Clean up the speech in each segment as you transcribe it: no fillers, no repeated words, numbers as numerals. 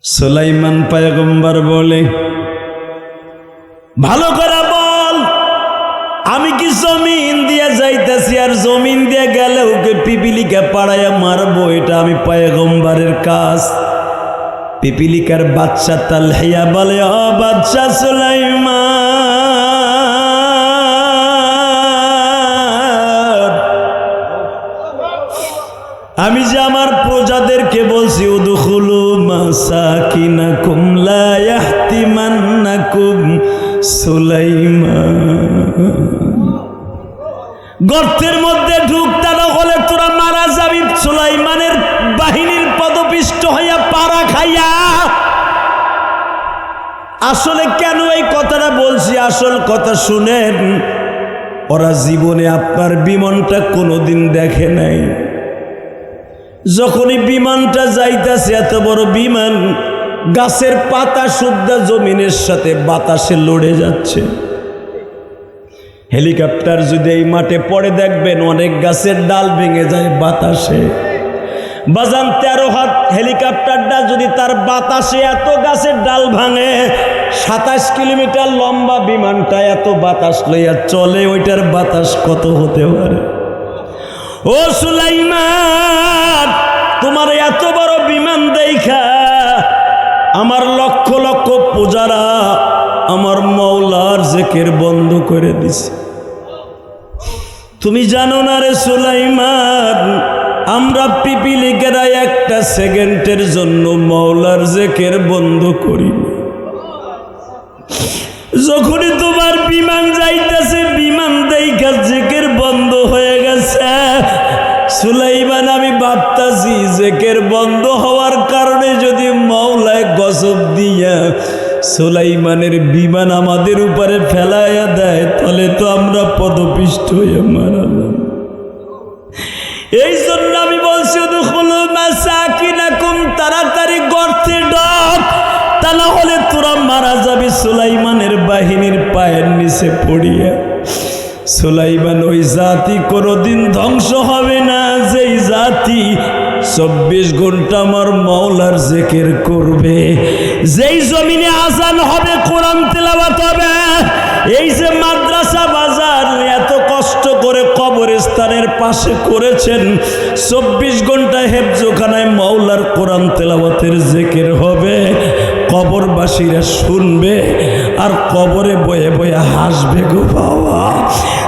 সুলাইমান পয়গম্বর বলে, ভালো করে বল, আমি কি জমিন দিয়ে যাইতেছি আর জমিন দিয়ে গেলে ওকে পিপিলিকা পাড়াইয়া মারবো? এটা আমি পয়গম্বরের কাজ। পিপিলিকার বাচ্চা তালহিয়া বলে, ও বাচ্চা সুলাইমান, আমি যে আমার প্রজাদেরকে বলছি উদখুলু মাসাকিনাকুম লা ইয়াহতিমান্নাকুম সুলাইমান, গর্তের মধ্যে ঢুকতে না হলে তোরা মারা যাবি সুলাইমানের বাহিনীর পদপিষ্ট হইয়া পাড়া খাইয়া। আসলে কেন এই কথাটা বলছি, আসল কথা শুনেন। ওরা জীবনে আপনার বিমানটা কোনোদিন দেখে নাই। যখনই বিমানটা যাইতেছে, এত বড় বিমান, গাছের পাতা শুদ্ধা জমিনের সাথে বাতাসে লড়ে যাচ্ছে। হেলিকপ্টার যদি এই মাঠে পড়ে দেখবেন অনেক গাছের ডাল ভেঙে যায় বাতাসে। বাজান 13 হাত হেলিকপ্টারটা যদি তার বাতাসে এত গাছের ডাল ভাঙে, 27 কিলোমিটার লম্বা বিমানটা এত বাতাস লইয়া চলে, ওইটার বাতাস কত হতে পারে? ও সুলাইমান, তোমার এত বড় বিমান দেখা আমার লক্ষ লক্ষ পূজারা আমার মওলার জিকির বন্ধ করে দিছে। তুমি জানো না রে সুলাইমান, আমরা পিপিলিকেরা একটা সেকেন্ডের জন্য মওলার জিকির বন্ধ করি না। যখনই তোমার বিমান যাইতেছে, বিমান দেখা জিকির বন্ধ হয়ে গেছে। সুলাইমান, আমি ভাবতাছি জিকির বন্ধ হওয়ার কারণে যদি মওলায় গজব দিয়া সুলাইমানের বিমান আমাদের উপরে ফেলাইয়া দেয়, তাহলে তো আমরা পদপিষ্ট হয়ে মারালাম। এই জন্য আমি বলছি উদখুলু মাসাকিনাকুম, তাড়াতাড়ি গর্তে ঢোক, তা না হলে তোরা মারা যাবি সুলাইমানের বাহিনীর পায়ের নিচে পড়িয়া। সুলাইমান ওই জাতি কোনোদিন ধ্বংস হবে না, যেই জাতি 24 ঘন্টা আমার মওলার জিকির করবে। যেই জমিনে আজান হবে, কোরআন তেলাওয়াত হবে। এই যে মাদ্রাসা বাজার এত কষ্ট করে কবরস্থানের পাশে করেছেন, 24 ঘন্টা হেফজখানায় মওলার কোরআন তেলাওয়াতের জিকির হবে। কবরবাসীরা শুনবে আর কবরে বয়ে বয়ে হাসবে গো বাবা।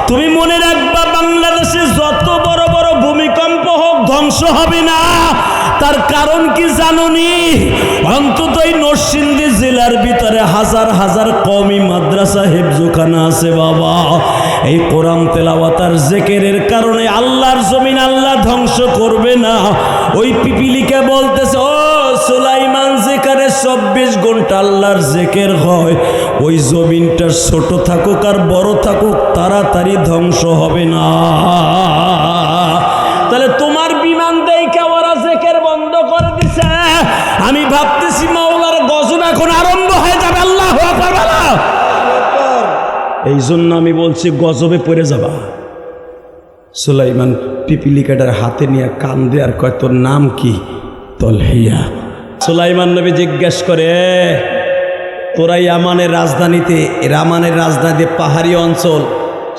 তুমি মনে রাখবা, বাংলাদেশে যত বড় বড় ভূমিকম্প হোক ধ্বংস হবে না। তার কারণ কি জানোনি? অন্তত এই নরসিংদী জেলার ভিতরে হাজার হাজার কওমি মাদ্রাসা হেফজখানা আছে বাবা। এই কোরআন তেলাওয়াত আর জিকিরের কারণে আল্লাহর জমিন আল্লাহ ধ্বংস করবে না। ওই পিপিলিকা বলতেছে, ও সুলাইমান, যেখানে 24 ঘন্টা আল্লাহর জিকির হয়, ওই জমিনটা ছোট থাকুক আর বড় থাকুক, তাড়াতাড়ি ধ্বংস হবে না। তাহলে তোমার বিমান দেখে ওরা জিকির বন্ধ করে দিছে। আমি ভাবতেছি মাওলার গজব এখন আরম্ভ হয়ে যাবে। আল্লাহু আকবার বলো। এই জন্য আমি বলছি গজবে পড়ে যাবা। সুলাইমান পিপিলিকাটার হাতে নিয়ে কান্দে আর কয়, তোর নাম কি? তালহিয়া। সুলাইমান নবী জিজ্ঞেস করে, তোরা ইয়ামানের রাজধানীতে পাহাড়ি অঞ্চল,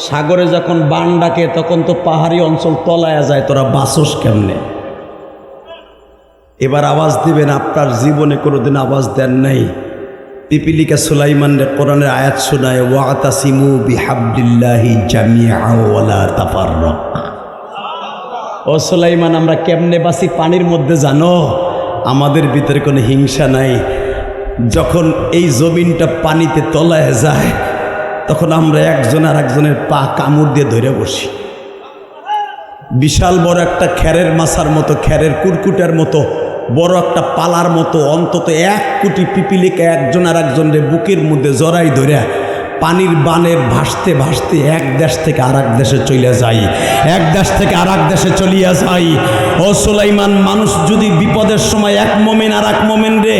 সাগরে যখন বান ডাকে তখন তো পাহাড়ি অঞ্চল তলায়া যায়, তোরা বাসস কেমনে? এবার আওয়াজ দিবেন, আপনার জীবনে কোনোদিন আওয়াজ দেন নাই। পিপিলিকা সুলাইমানের কোরআনের আয়াত শোনায়, ওয়াতাসিমু বিহাবলিল্লাহি জামিআ ওয়ালা তাফাররাক। ও সুলাইমান, আমরা কেমনে বাসি পানির মধ্যে জানো? আমাদের ভিতরে কোনো হিংসা নাই। যখন এই জমিনটা পানিতে তলায় যায়, তখন আমরা একজন আর একজনের পা কামড় দিয়ে ধরে বসি। বিশাল বড় একটা খ্যারের মাছার মতো, খ্যারের কুরকুটার মতো বড় একটা পালার মতো অন্তত 1 কোটি পিপিলিকা একজন আর একজনের বুকের মধ্যে জড়াই ধরে পানির বানের ভাসতে ভাসতে এক দেশ থেকে আর এক দেশে চলে যাই, এক দেশ থেকে আর এক দেশে চলিয়া যাই। ও সুলাইমান, মানুষ যদি বিপদের সময় এক মোমেন আর এক মোমেন রে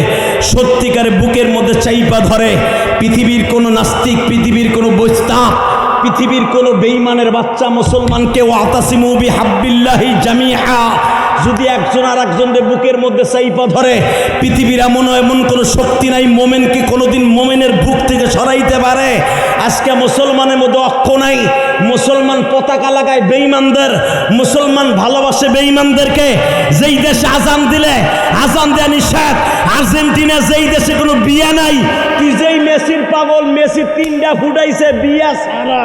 সত্যিকারে বুকের মধ্যে চাইপা ধরে, পৃথিবীর কোনো নাস্তিক, পৃথিবীর কোনো বস্তা, পৃথিবীর কোনো বেঈমানের বাচ্চা মুসলমানকে ওয়াতাসিমু বিহাবলিল্লাহি জামিআ যদি একজন আর একজনের বুকের মধ্যে চাইপা ধরে, পৃথিবীর এমন কোনো শক্তি নাই মোমেনকে কোনোদিন মোমেনের বুক থেকে সরাইতে পারে। আজকে মুসলমানের মধ্যে অক্ষ নাই, মুসলমান পতাকা লাগায় বেঈমানদের, মুসলমান ভালোবাসে বেঈমানদেরকে। যেই দেশে আজান দিলে আজান দেয়া নিষেধ, আর্জেন্টিনা যেই দেশে কোনো বিয়া নাই, তুই যেই মেসির পাগল, মেসি 3টা ফুটাইছে বিয়া ছাড়া।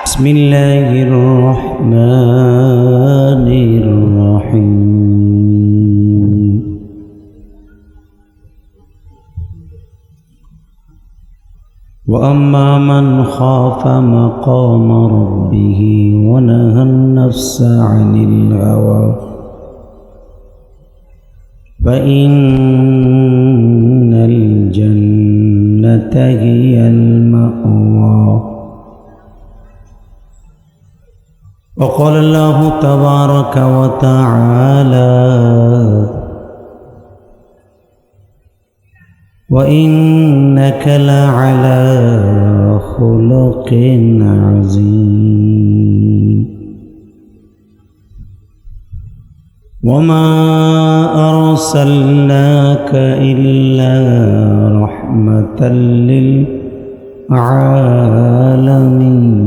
বিসমিল্লাহির রহমানির রহিম। وأما من خاف مقام ربه ونهى النفس عن الهوى فإن الجنة هي المأوى. وقال الله تبارك وتعالى وإنك لعلى خلق عظيم. وما أرسلناك إلا رحمة للعالمين.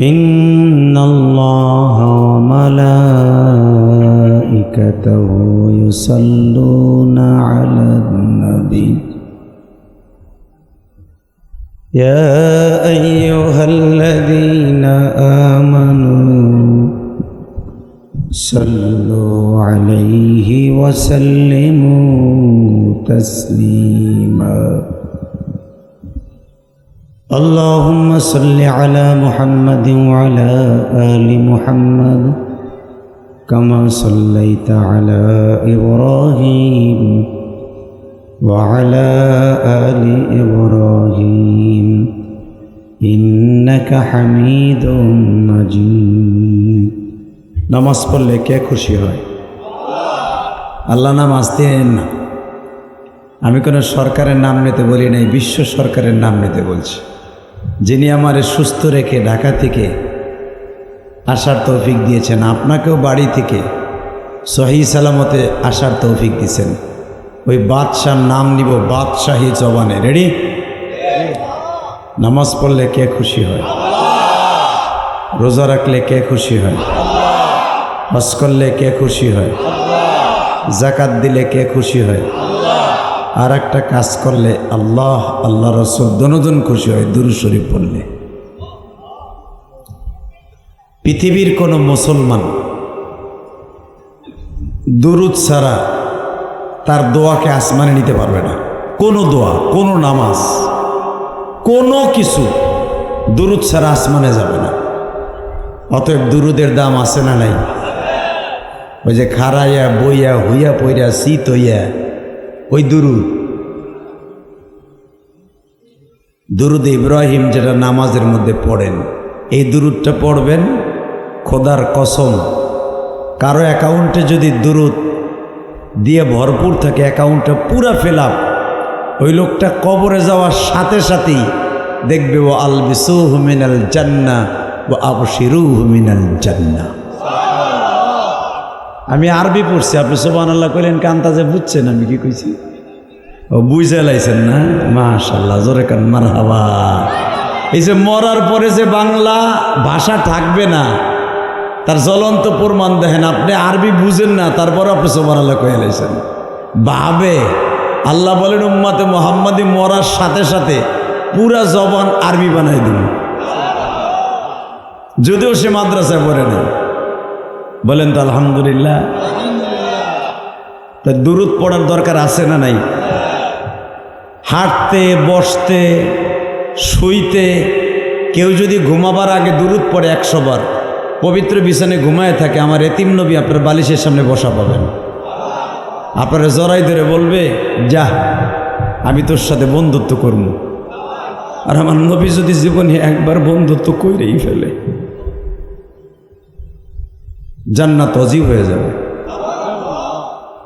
إن الله وملائكته يصلون على النبي يا أيها الذين آمنوا صلوا عليه وسلموا تسليما. اللهم صل على محمد وعلى آل محمد كما صليت على إبراهيم وعلى آل إبراهيم إنك حميد مجيد. নামাজ পড়লে কে খুশি হয়? আল্লাহ নামাজ দেন না। আমি কোনো সরকারের নাম নিতে বলি নাই, বিশ্ব সরকারের নাম নিতে বলছি, যিনি আমারে সুস্থ রেখে ঢাকা থেকে আসার তৌফিক দিয়েছেন। আপনাকেও বাড়ি থেকে সহি সালামতে আসার তৌফিক দিয়েছেন। ওই বাদশার নাম নিব বাদশাহী জবানে। রেডি? নামাজ পড়লে কে খুশি হয়? রোজা রাখলে কে খুশি হয়? হজ করলে কে খুশি হয়? যাকাত দিলে কে খুশি হয়? আর একটা কাজ করলে আল্লাহ আল্লাহ রসুল দনোজন খুশি হয়, দুরূদ শরীফ পড়লে। পৃথিবীর কোনো মুসলমান দুরূদ ছাড়া তার দোয়াকে আসমানে নিতে পারবে না। কোনো দোয়া, কোনো নামাজ, কোনো কিছু দুরূদ ছাড়া আসমানে যাবে না। অতএব দুরূদের দাম আছে না নাই? ওই যে খাড়াইয়া বইয়া হইয়া পইরা শীত হইয়া ওই দুরুদ ইব্রাহিম যেটা নামাজের মধ্যে পড়েন, এই দুরুদটা পড়বেন। খোদার কসম, কারো অ্যাকাউন্টে যদি দুরুদ দিয়ে ভরপুর থাকে, অ্যাকাউন্টটা পুরা ফিল আপ, ওই লোকটা কবরে যাওয়ার সাথে সাথেই দেখবে ও আলবিসুহু মিনাল জান্নাহ ওয়া আবশিরুহু মিনাল জান্নাহ। আমি আরবি পড়ছি, আপনি সুবহানাল্লাহ কইলেন কান্তাজে বুঝছেন আমি কি কইছি? ও বুঝে লাইছেন না? মাশাআল্লাহ, জোরে কান মারহাবা। এই যে মরার পরে যে বাংলা ভাষা থাকবে না, তার জ্বলন্ত প্রমাণ দেখেন। আপনি আরবি বুঝেন না, তারপর আপনি সুবহানাল্লাহ কইয়া লাইছেন। ভাবে আল্লাহ বলেন উম্মতে মুহাম্মাদি মরার সাথে সাথে পুরা জবান আরবি বানাই দিন, যদিও সে মাদ্রাসায় পড়ে নেই। বলেন তো আলহামদুলিল্লাহ। তা দুরূদ পড়ার দরকার আছে না নাই? হাঁটতে, বসতে, শুইতে, কেউ যদি ঘুমাবার আগে দুরূদ পড়ে 100 বার, পবিত্র বিছানায় ঘুমায় থাকে, আমার এতিম নবী আপনার বালিশের সামনে বসা পাবেন। আপনারা জড়াই ধরে বলবে, যা আমি তোর সাথে বন্ধুত্ব করব। আর আমার নবী যদি জীবনে একবার বন্ধুত্ব কইরেই ফেলে, জান্নাত অজীব হয়ে যাবে।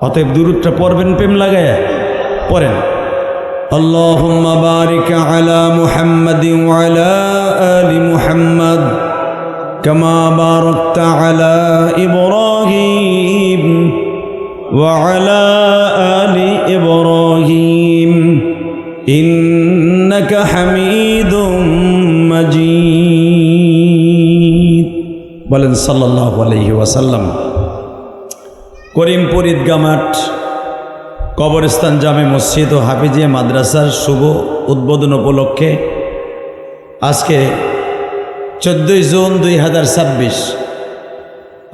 অতএব দুরূদটা পড়বেন, প্রেম লাগায় পড়েন। اللهم بارك على محمد وعلى آل محمد كما باركت على إبراهيم وعلى آل إبراهيم إنك حميد مجيد বলেন সাল্লাল্লাহু আলাইহি ওয়াসাল্লাম। করিমপুর ঈদগাহ মাঠ, কবরস্থান জামে মসজিদ ও হাফিজিয়া মাদ্রাসার শুভ উদ্বোধন উপলক্ষে আজকে 14 জুন 2026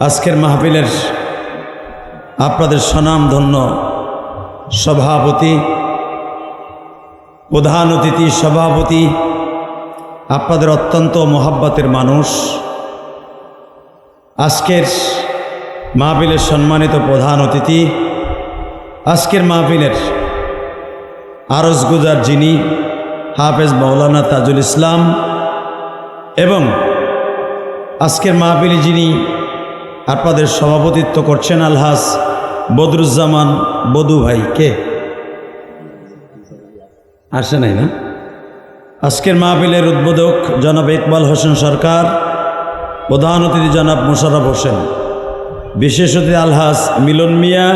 আজকের মাহফিলের আপনাদের স্বনামধন্য সভাপতি, প্রধান অতিথি, সভাপতি, আপনাদের অত্যন্ত মহাব্বতের মানুষ, আজকের মাহফিলের সম্মানিত প্রধান অতিথি, আজকের মাহফিলের আরজগুজার যিনি হাফেজ মাওলানা তাজুল ইসলাম, এবং আজকের মাহফিলে যিনি আপনাদের সভাপতিত্ব করছেন আলহাজ বদরুজ্জামান বদু ভাই, কে আসে নাই না? আজকের মাহফিলের উদ্বোধক জনাব ইকবাল হোসেন সরকার, প্রধান অতিথি জনাব মোশাররফ হোসেন, বিশেষ অতিথি আলহাজ মিলন মিয়া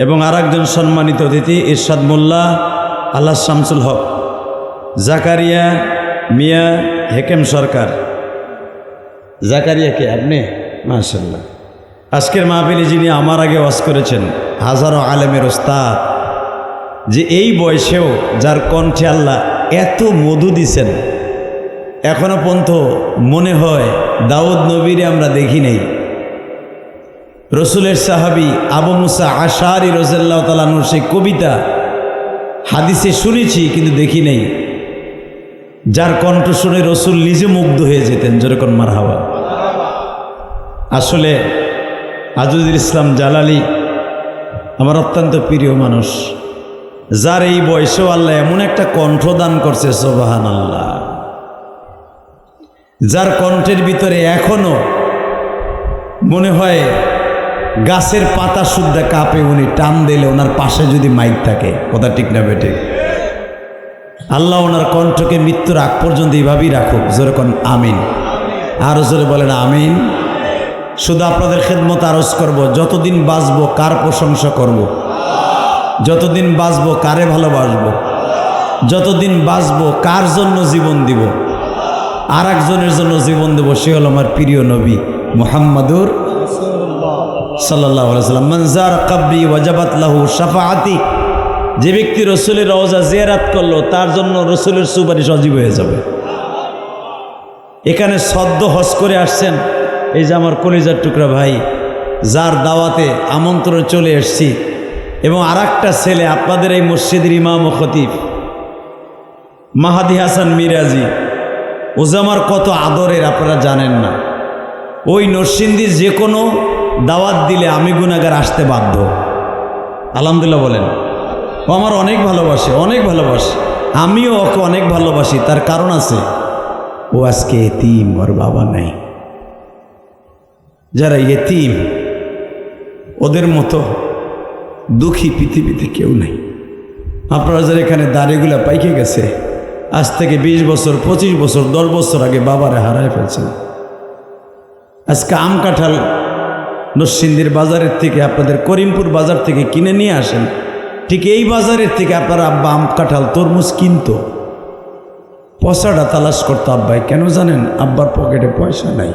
এবং আরেকজন সম্মানিত অতিথি ইরশাদ মোল্লা, আলহাজ শামসুল হক, জাকারিয়া মিয়া, হেকেম সরকার। জাকারিয়া কে আপনি? মাশাআল্লাহ। আজকের মাহফিলে যিনি আমার আগে ওয়াজ করেছেন, হাজারো আলেমের ওস্তাদ, যে এই বয়সেও যার কণ্ঠে আল্লাহ এত মধু দিছেন, এখনো পর্যন্ত মনে হয় দাউদ নবীরে আমরা দেখি নেই। রসুলের সাহাবী আবু মুসা আশআরী রাদিয়াল্লাহু তাআলা আনহুর সেই কবিতা হাদিসে শুনেছি কিন্তু দেখি নেই, যার কণ্ঠ শুনে রসুল নিজে মুগ্ধ হয়ে যেতেন। যেরকম মারহাবা। আসলে আজিজুল ইসলাম জালালি আমার অত্যন্ত প্রিয় মানুষ, যার এই বয়সেও আল্লাহ এমন একটা কণ্ঠ দান করছে, সুবহানাল্লাহ, যার কণ্ঠের ভিতরে এখনো মনে হয় গাছের পাতা শুদ্ধা কাঁপে, উনি টান দিলে ওনার পাশে যদি মাইক থাকে। কথা ঠিক না বেঠিক? আল্লাহ ওনার কণ্ঠকে মৃত্যুর আগ পর্যন্ত এইভাবেই রাখুক। যেরকম আমিন। আরো জোরে বলেন আমিন। শুধু আপনাদের খেদমত আরজ করব, যতদিন বাঁচবো কার প্রশংসা করব, যতদিন বাঁচবো কারে ভালোবাসবো, যতদিন বাঁচবো কার জন্য জীবন দিব, আর একজনের জন্য জীবন দেব, সে হল আমার প্রিয় নবী মুহাম্মাদুর সাল্লাল্লাহু আলাইহি ওয়াসাল্লাম। মান যারা কবরি ওয়াজাবাত লাহু শাফাআতি, যে ব্যক্তি রসুলের রওজা জিয়ারত করলো তার জন্য রসুলের সুপারিশ অজীব হয়ে যাবে। এখানে সদ্য হজ করে আসছেন এই যে আমার কলিজার টুকরা ভাই, যার দাওয়াতে আমন্ত্রণে চলে এসছি, এবং আর একটা ছেলে আপনাদের এই মসজিদের ইমাম ও খতিব মাহাদি হাসান মিরাজি, ওজামার কত আদরের আপনারা জানেন না। ওই নরসিংদীর যে কোনো দাওয়াত দিলে আমি গুনাহগার আসতে বাধ্য। আলহামদুলিল্লাহ বলেন। ও আমার অনেক ভালোবাসে, অনেক ভালোবাসে, আমিও ওকে অনেক ভালোবাসি। তার কারণ আছে, ও আজকে এতিম, ওর বাবা নাই। যারা এতিম, ওদের মতো দুঃখী পৃথিবীতে কেউ নেই। আপনারা যারা এখানে দাড়িগুলা পাইকে গেছে, আজ থেকে 20 বছর, 25 বছর, 10 বছর আগে বাবারে হারায় ফেলছেন। আজকে আম কাঁঠাল নরসিংদীর বাজারের থেকে, আপনাদের করিমপুর বাজার থেকে কিনে নিয়ে আসেন, ঠিক এই বাজারের থেকে আপনার আব্বা আম কাঁঠাল তরমুজ কিনতো, পয়সাটা তালাশ করতো আব্বাই। কেন জানেন? আব্বার পকেটে পয়সা নাই।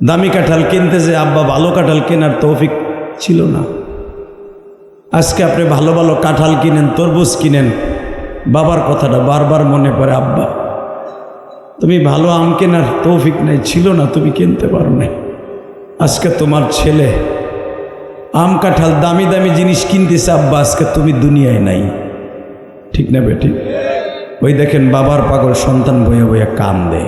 দামি কাঁঠাল কিনতে যে আব্বা ভালো কাঁঠাল কেনার তৌফিক ছিল না। আজকে আপনি ভালো ভালো কাঁঠাল কিনেন, তরমুজ কিনেন, বাবার কথাটা বারবার মনে পড়ে, আব্বা তুমি ভালো আম কেনার তৌফিক নাই, ছিল না, তুমি কিনতে পারো না। আজকে তোমার ছেলে আম কাঁঠাল দামি দামি জিনিস কিনতেছে, আব্বা আজকে তুমি দুনিয়ায় নাই। ঠিক না বেটি? ওই দেখেন বাবার পাগল সন্তান বয়ে বয়ে কান্দে।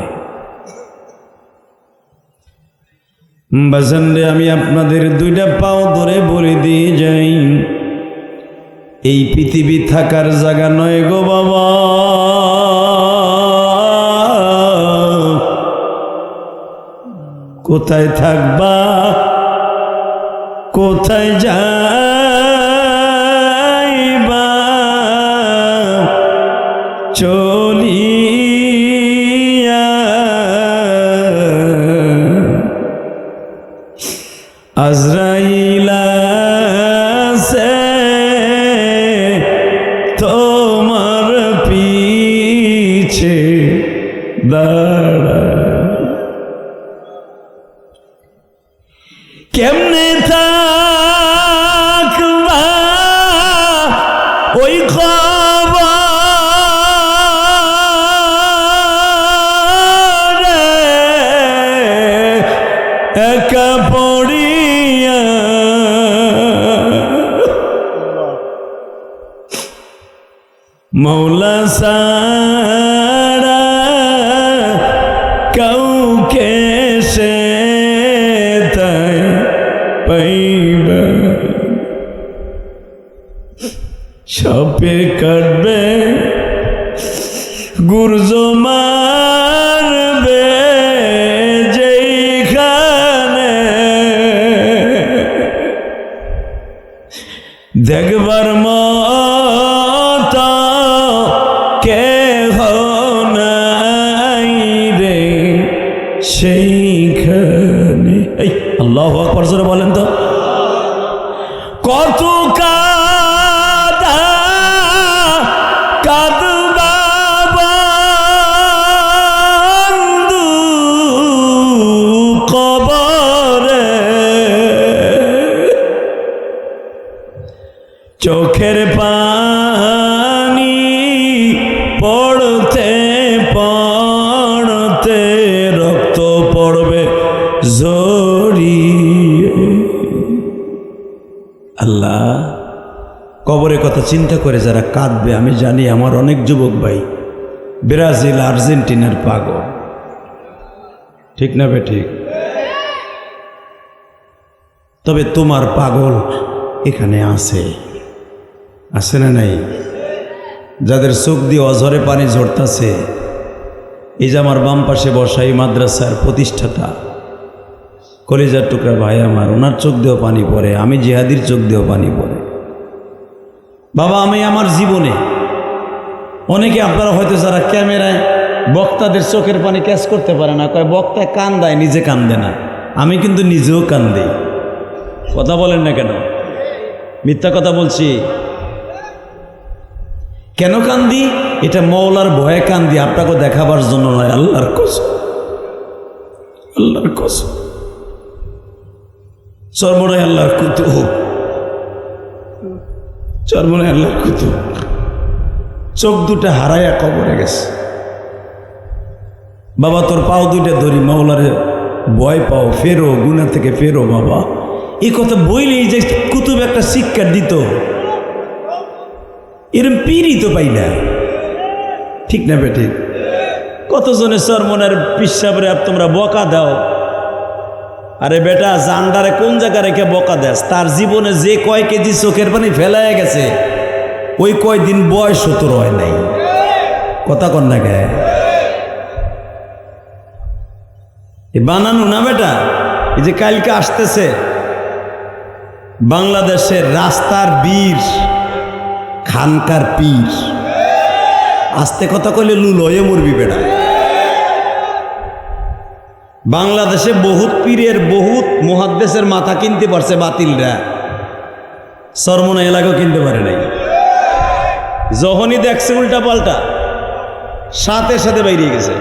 বাজানরে আমি আপনাদের দুইটা পাও ধরে বলে দিয়ে যাই, এই পৃথিবী থাকার জায়গা নয় গো বাবা। কোথায় থাকবা, কোথায় যাইবা, একা পড়িয়া মৌলা সারা কাউকে সে তাই পাইবা সাপে কাটবে গুর্জ মারবে যেখানে দেখবার মতো কেহ নাই রে সেইখানে। এই আল্লাহু আকবার জোরে বলেন তো। কত কাদা কাঁদবা বন্ধু কবরে, চোখের পানি পড়তে পড়তে রক্ত পড়বে ঝরিয়ে। আল্লাহ, কবরের কথা চিন্তা করে যারা কাঁদবে, আমি জানি আমার অনেক যুবক ভাই ব্রাজিল আর্জেন্টিনার পাগল, ঠিক না বে ঠিক? তবে তোমার পাগল এখানে আছে, আছে না নাই? যাদের চোখ দিয়ে অঝরে পানি ঝরতেছে, এই যে আমার বাম পাশে বসা এই মাদ্রাসার প্রতিষ্ঠাতা কলিজার টুকরা ভাই আমার, ওনার চোখ দিয়েও পানি পড়ে, আমি জিহাদির চোখ দিয়েও পানি পড়ে। বাবা, আমি আমার জীবনে অনেকে আপনারা হয়তো যারা ক্যামেরায় বক্তাদের চোখের পানি ক্যাচ করতে পারে না, কয় বক্তায় কান্দায়, নিজে কান্দে না। আমি কিন্তু নিজেও কান্দি। কথা বলেন না কেন? মিথ্যা কথা বলছি? কেন কান্দি? এটা মওলার ভয়ে কান্দি, আপনাকে দেখাবার জন্য নয়। আল্লাহর কসম, আল্লাহর কসম, চরমনায় আল্লাহর কুতুব, চরমনায় আল্লাহর কুতুব চোখ দুটা হারাইয়া কবরে গেছে। বাবা, তোর পাও দুইটা ধরি, মাওলারে ভয় পাও, ফেরো, গুনাহ থেকে ফেরো। বাবা, এই কথা বইলেই যে কুতুব একটা শিক্ষা দিত, এরম পীরই তো পাই না, ঠিক না বেটি? কতজনে চরমনের পিসাবরে তোমরা বকা দাও। আরে বেটা, জান্ডারে কোন জায়গা রেখে বকা দেস? তার জীবনে যে কয় কেজি চোখের পানি ফেলায় গেছে, ওই কয়দিন বয়স তোর হয় নাই। কথা কন না গে? বানানো না বেটা। এই যে কালকে আসতেছে বাংলাদেশের রাস্তার বীর, খানকার পীর, আস্তে কথা কইলে লুল হয়ে মরবি বেটা। বাংলাদেশে বহুত পীরের, বহুত মুহাদ্দিসের মাথা কিনতে পারছে বাতিলরা, চরমনা এলাকাও কিনতে পারে নাই। যখনই দেখছে উল্টা পাল্টা, সাথে সাথে বাইরে গেছে।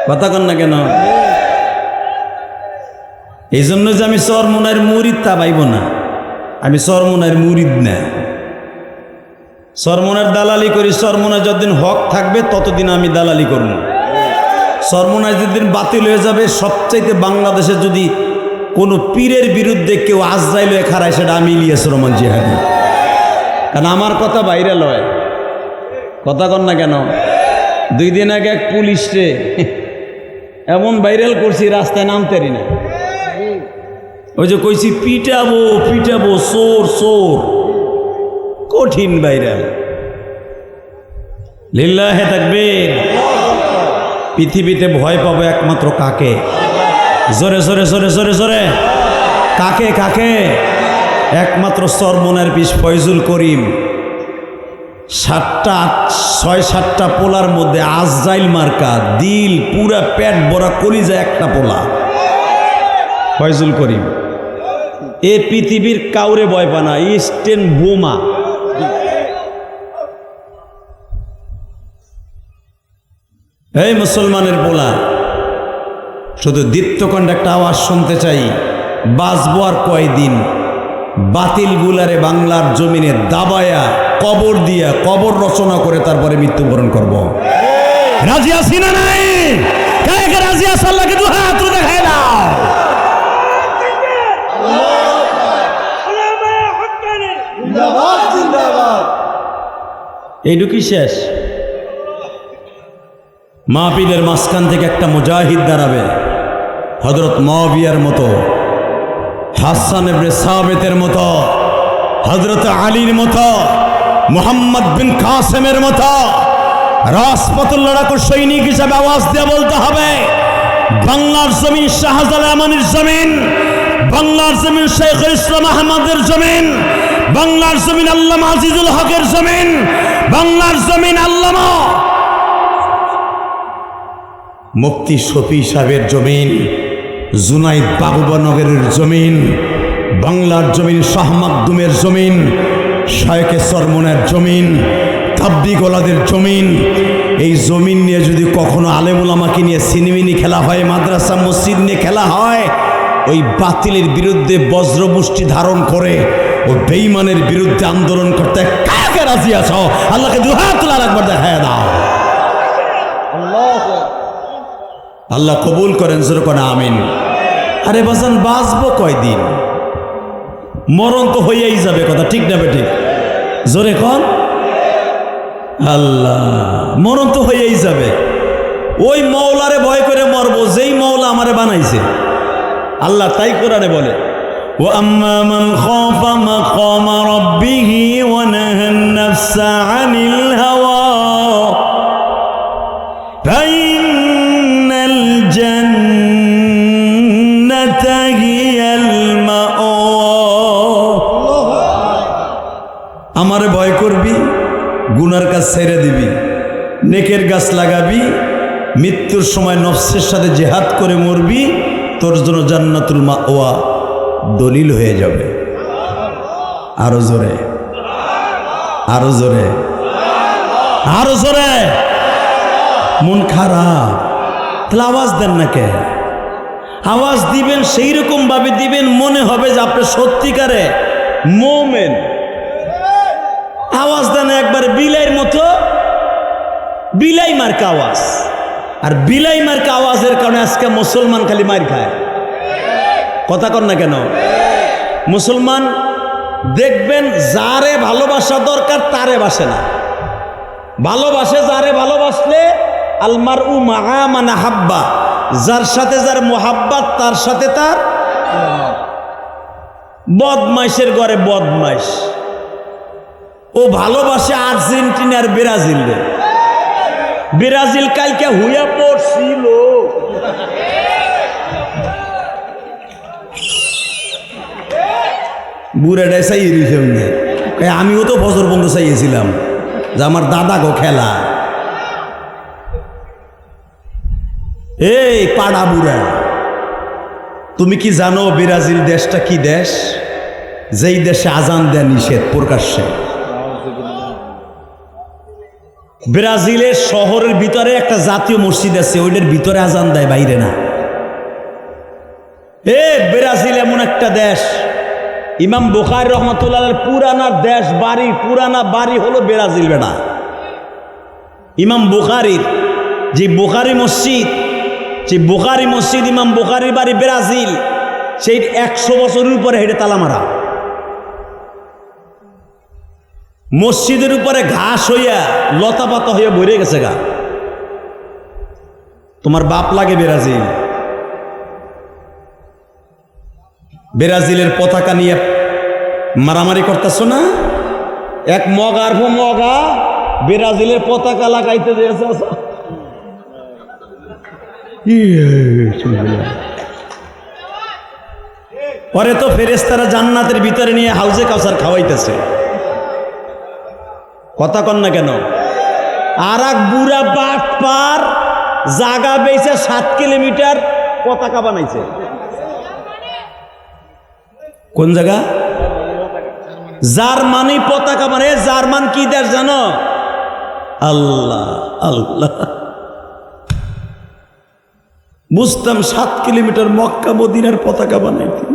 কথা কন না কেন? এই জন্য যে আমি চরমনার মুরিদ তা পাইব না, আমি চরমনার মুরিদ না। চরমনার দালালি করি, চরমনা যতদিন হক থাকবে ততদিন আমি দালালি করব। চরমনায় যেদিন বাতিল হয়ে যাবে, সবচাইতে বাংলাদেশে যদি কোনো পীরের বিরুদ্ধে কেউ আজরাইল হয়ে খাড়ায়, সেটা আমি ইলিয়াস রহমান জিহাদি। কারণ আমার কথা বাইরে লয়। কথা কন না কেন? 2 দিন আগে এক পুলিশরে এমন ভাইরাল করছি, রাস্তায় নামতেরি না। ওই যে কইছি পিটাবো পিটাবো, চোর চোর, কঠিন ভাইরাল। লিল্লাহে তাকবীর। পৃথিবীতে ভয় পাবো একমাত্র কাকে? জোরে জোরে জোরে জোরে জোরে কাকে? কাকে? একমাত্র চরমনার পিস ফয়জুল করিম। 6-7টা পোলার মধ্যে আজরাইল মার্কা, দিল পুরা পেট ভরা কলিজা একটা পোলা, ফয়জুল করিম। এ পৃথিবীর কাউরে ভয় পায় না, স্টেন বোমা। এই মুসলমানের পোলা, শুধু দীপ্তকণ্ড একটা আওয়াজ শুনতে চাই, বাঁচবো আর কয়দিন? বাতিল গুলারে বাংলার জমিনে দাবায়া, কবর দিয়া, কবর রচনা করে তারপরে মৃত্যুবরণ করব। রাজি আছি না নাই? কে কে রাজি আছে? আল্লাহকে দুহাত দেখায় দাও। এইটুকুই শেষ? মাহফিলের মাঝখান থেকে একটা মুজাহিদ দাঁড়াবে, হযরত মুআবিয়ার মতো, হাসান ইবনে সাবিতের মতো, হযরত আলীর মতো, মুহাম্মদ বিন কাসেমের মতো রাজপথের লড়াকু সৈনিক হিসাবে আওয়াজ দিয়ে বলতে হবে, বাংলার জমিন শাহজালাল আমানির জমিন, বাংলার জমিন শেখুল ইসলাম আহমদের জমিন, বাংলার জমিন আল্লামা আজিজুল হকের জমিন, বাংলার জমিন আল্লামা মুফতি শফি সাহেবের জমিন, জুনাইদ বাবুবানগরের জমিন, বাংলার জমিন শাহ মাকদুমের জমিন, শায়েখে সরমনের জমিন, তাবলিগওয়ালাদের জমিন। এই জমিন নিয়ে যদি কখনো আলেম উলামাকে নিয়ে সিনেমিনি খেলা হয়, মাদ্রাসা মসজিদ নিয়ে খেলা হয়, ওই বাতিলের বিরুদ্ধে বজ্রমুষ্টি ধারণ করে ও বেঈমানের বিরুদ্ধে আন্দোলন করতে কাকে রাজি আছো? আল্লাহকে দুহাত তুলে একবার দেখায় দাও। আল্লাহ কবুল করেন, জোরে কোন আমিন। আরে বাজান, বাঁচবো কয়দিন? মরণ তো হইয়াই যাবে, কথা ঠিক না বে ঠিক? জোরে কোন আল্লাহ, মরণ তো হইয়াই যাবে। ওই মওলারে ভয় করে মরবো যেই মওলা আমারে বানাইছে। আল্লাহ তাই কোরআনে বলে, ওয়া আম্মা মান খাফা মাকামা রাব্বিহি ওয়া নাহান নাফসা আনিল হাওয়া ফাইন্নাল জান্নাতা হিয়াল মাওয়া। আমারে ভয় করবি, গুনার কাজ ছেড়ে দিবি, নেকের গাছ লাগাবি, মৃত্যুর সময় নফসের সাথে জিহাদ করে মরবি, তোর জন্য জান্নাতুল মাওয়া দলিল হয়ে যাবে। আরো জোরে, আরো জোরে, আরো জোরে। মন খারাপ, তাহলে আওয়াজ দেন না কে? আওয়াজ দিবেন সেই রকম ভাবে দিবেন মনে হবে যে আপনি সত্যিকারে মুমিন। আওয়াজ দেন একবারে বিলাইয়ের মতো, বিলাই মার্কা আওয়াজ। আর বিলাই মার্কা আওয়াজের কারণে আজকে মুসলমান খালি মার খায়। কথা কন না কেন? মুসলমান দেখবেন যারে ভালোবাসা দরকার তারে বাসে না, ভালোবাসে যারে ভালোবাসলে আলমারউ মাআ মান আহাব্বা, যার সাথে যার মোহাব্বত তার সাথে তার। বদমাইশের ঘরে বদমাইশ, ও ভালোবাসে আর্জেন্টিনার ব্রাজিল রে। ব্রাজিল কালকে হুইয়া পড়ছিল, বুড়াটাই চাইয়ে দিয়েছে। আমিও তো বছর বন্ধ চাইয়েছিলাম যে আমার দাদা গো খেলা। এই পাড়া বুড়া, তুমি কি জানো ব্রাজিল দেশটা কি দেশ? যেই দেশে আজান দেয় নিষেধ প্রকাশ্যে। ব্রাজিলের শহরের ভিতরে একটা জাতীয় মসজিদ আছে, ওইটার ভিতরে আজান দেয়, বাইরে না। ব্রাজিল এমন একটা দেশ, ইমাম বুখারী রহমাতুল্লাহ পুরানা দেশ বাড়ি, পুরানা বাড়ি হলো ব্রাজিল বেটা। ইমাম বুখারীর যে বুখারী মসজিদ, সেই বুখারী মসজিদ ইমাম বুখারীর বাড়ি ব্রাজিল, সেই 100 বছরের উপরে হেঁটে তালা মারা। মসজিদের উপরে ঘাস হইয়া লতা পাতা হইয়া ভরে গেছে গা। তোমার বাপ লাগে ব্রাজিল। ব্রাজিলের পতাকা নিয়ে মারামারি করতেছ না? এক মগার মগা ব্রাজিলের পতাকা লাগাইতে দিয়েছে। পরে তো ফেরেশতারা জান্নাতের ভিতরে নিয়ে হাউজে কাউসার খাওয়াইতেছে। কথা কন না কেন? আর এক বুড়া বাট পার জাগা বেচে 7 কিলোমিটার পতাকা বানাইছে। কোন জায়গা? জার্মানি পতাকা বানায়। জার্মান কি দেশ জানো? আল্লাহ আল্লাহ, বুঝতাম 7 কিলোমিটার মক্কা মদিনার পতাকা বানাইতে।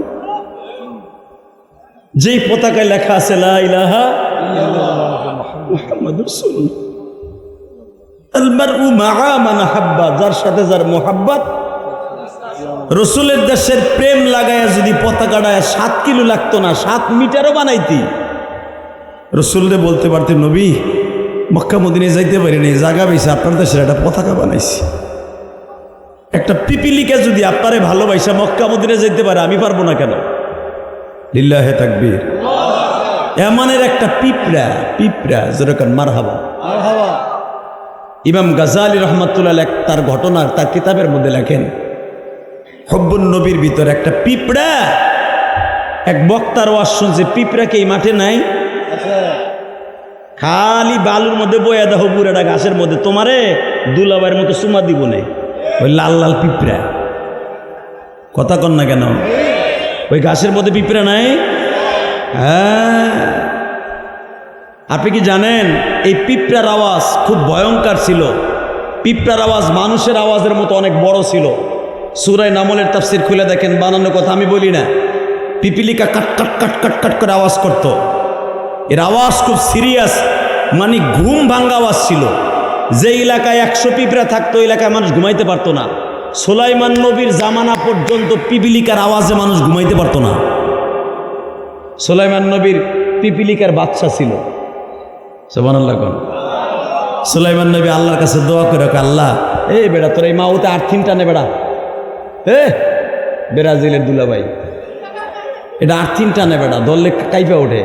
যেই পতাকায় লেখা আছে লা ইলাহা ইল্লাল্লাহ মুহাম্মাদুর রাসূলুল্লাহ, আল মারউ মাআ মান আহাব্বা, যার সাথে যার মোহাব্বত। রসুলের দেশের প্রেম লাগায় যদি পতাকাটা 7 কিলো লাগতো না, 7 মিটারও বানাইতি। রসুলরে বলতে পারতেন, নবী মক্কা মদিনায় যাইতে পারিনি, জায়গা পেয়েছে আপনার দেশের একটা পতাকা বানাইছি। একটা পিপিলিকা যদি আপনারে ভালোবাসা মক্কা মদিনায় যাইতে পারে, আমি পারবো না কেন? লিল্লাহে তাকবীর। এমনের একটা পিঁপড়া যেরকম মারহাবা। ইমাম গাজালি রহমাতুল্লাহ তার ঘটনার তার কিতাবের মধ্যে লেখেন, হুব্বুন নবীর ভিতরে একটা পিঁপড়া এক বক্তার ওয়াজ শুনছে, পিঁপড়াকে এই মাঠে নাই, খালি বালুর মধ্যে বয়া দেখো বুড়াটা ঘাসের মধ্যে, তোমারে দুলাবাইয়ের মতো চুমা দিব না। ওই লাল লাল পিঁপড়া, কথা কন না কেন? ওই ঘাসের মধ্যে পিঁপড়া নাই? হ্যাঁ, আপনি কি জানেন এই পিঁপড়ার আওয়াজ খুব ভয়ঙ্কর ছিল? পিঁপড়ার আওয়াজ মানুষের আওয়াজের মতো অনেক বড় ছিল। সূরা নামলের তাফসীর খুলে দেখেন, বানানো কথা আমি বলি না। পিপিলিকা কাট কাট কাট কাট কাট করে আওয়াজ করত। এর আওয়াজ খুব সিরিয়াস, মানে ঘুম ভাঙ্গা আওয়াজ ছিল। যে এলাকায় 100 পিঁপড়া থাকতো ওই এলাকায় মানুষ ঘুমাইতে পারতো না। সুলাইমান নবীর জামানা পর্যন্ত পিপিলিকার আওয়াজে মানুষ ঘুমাইতে পারতো না। সুলাইমান নবীর পিপিলিকার বাচ্চা ছিল। সুবহানাল্লাহ। সুলাইমান নবী আল্লাহর কাছে দোয়া করে, আল্লাহ এই বেড়া তোর এই মাউতে আর্থিন টানে বেড়া, ব্রাজিলের দুলাভাই, এটা আর্থিন টানে বেড়া, দললে কাইপা ওঠে।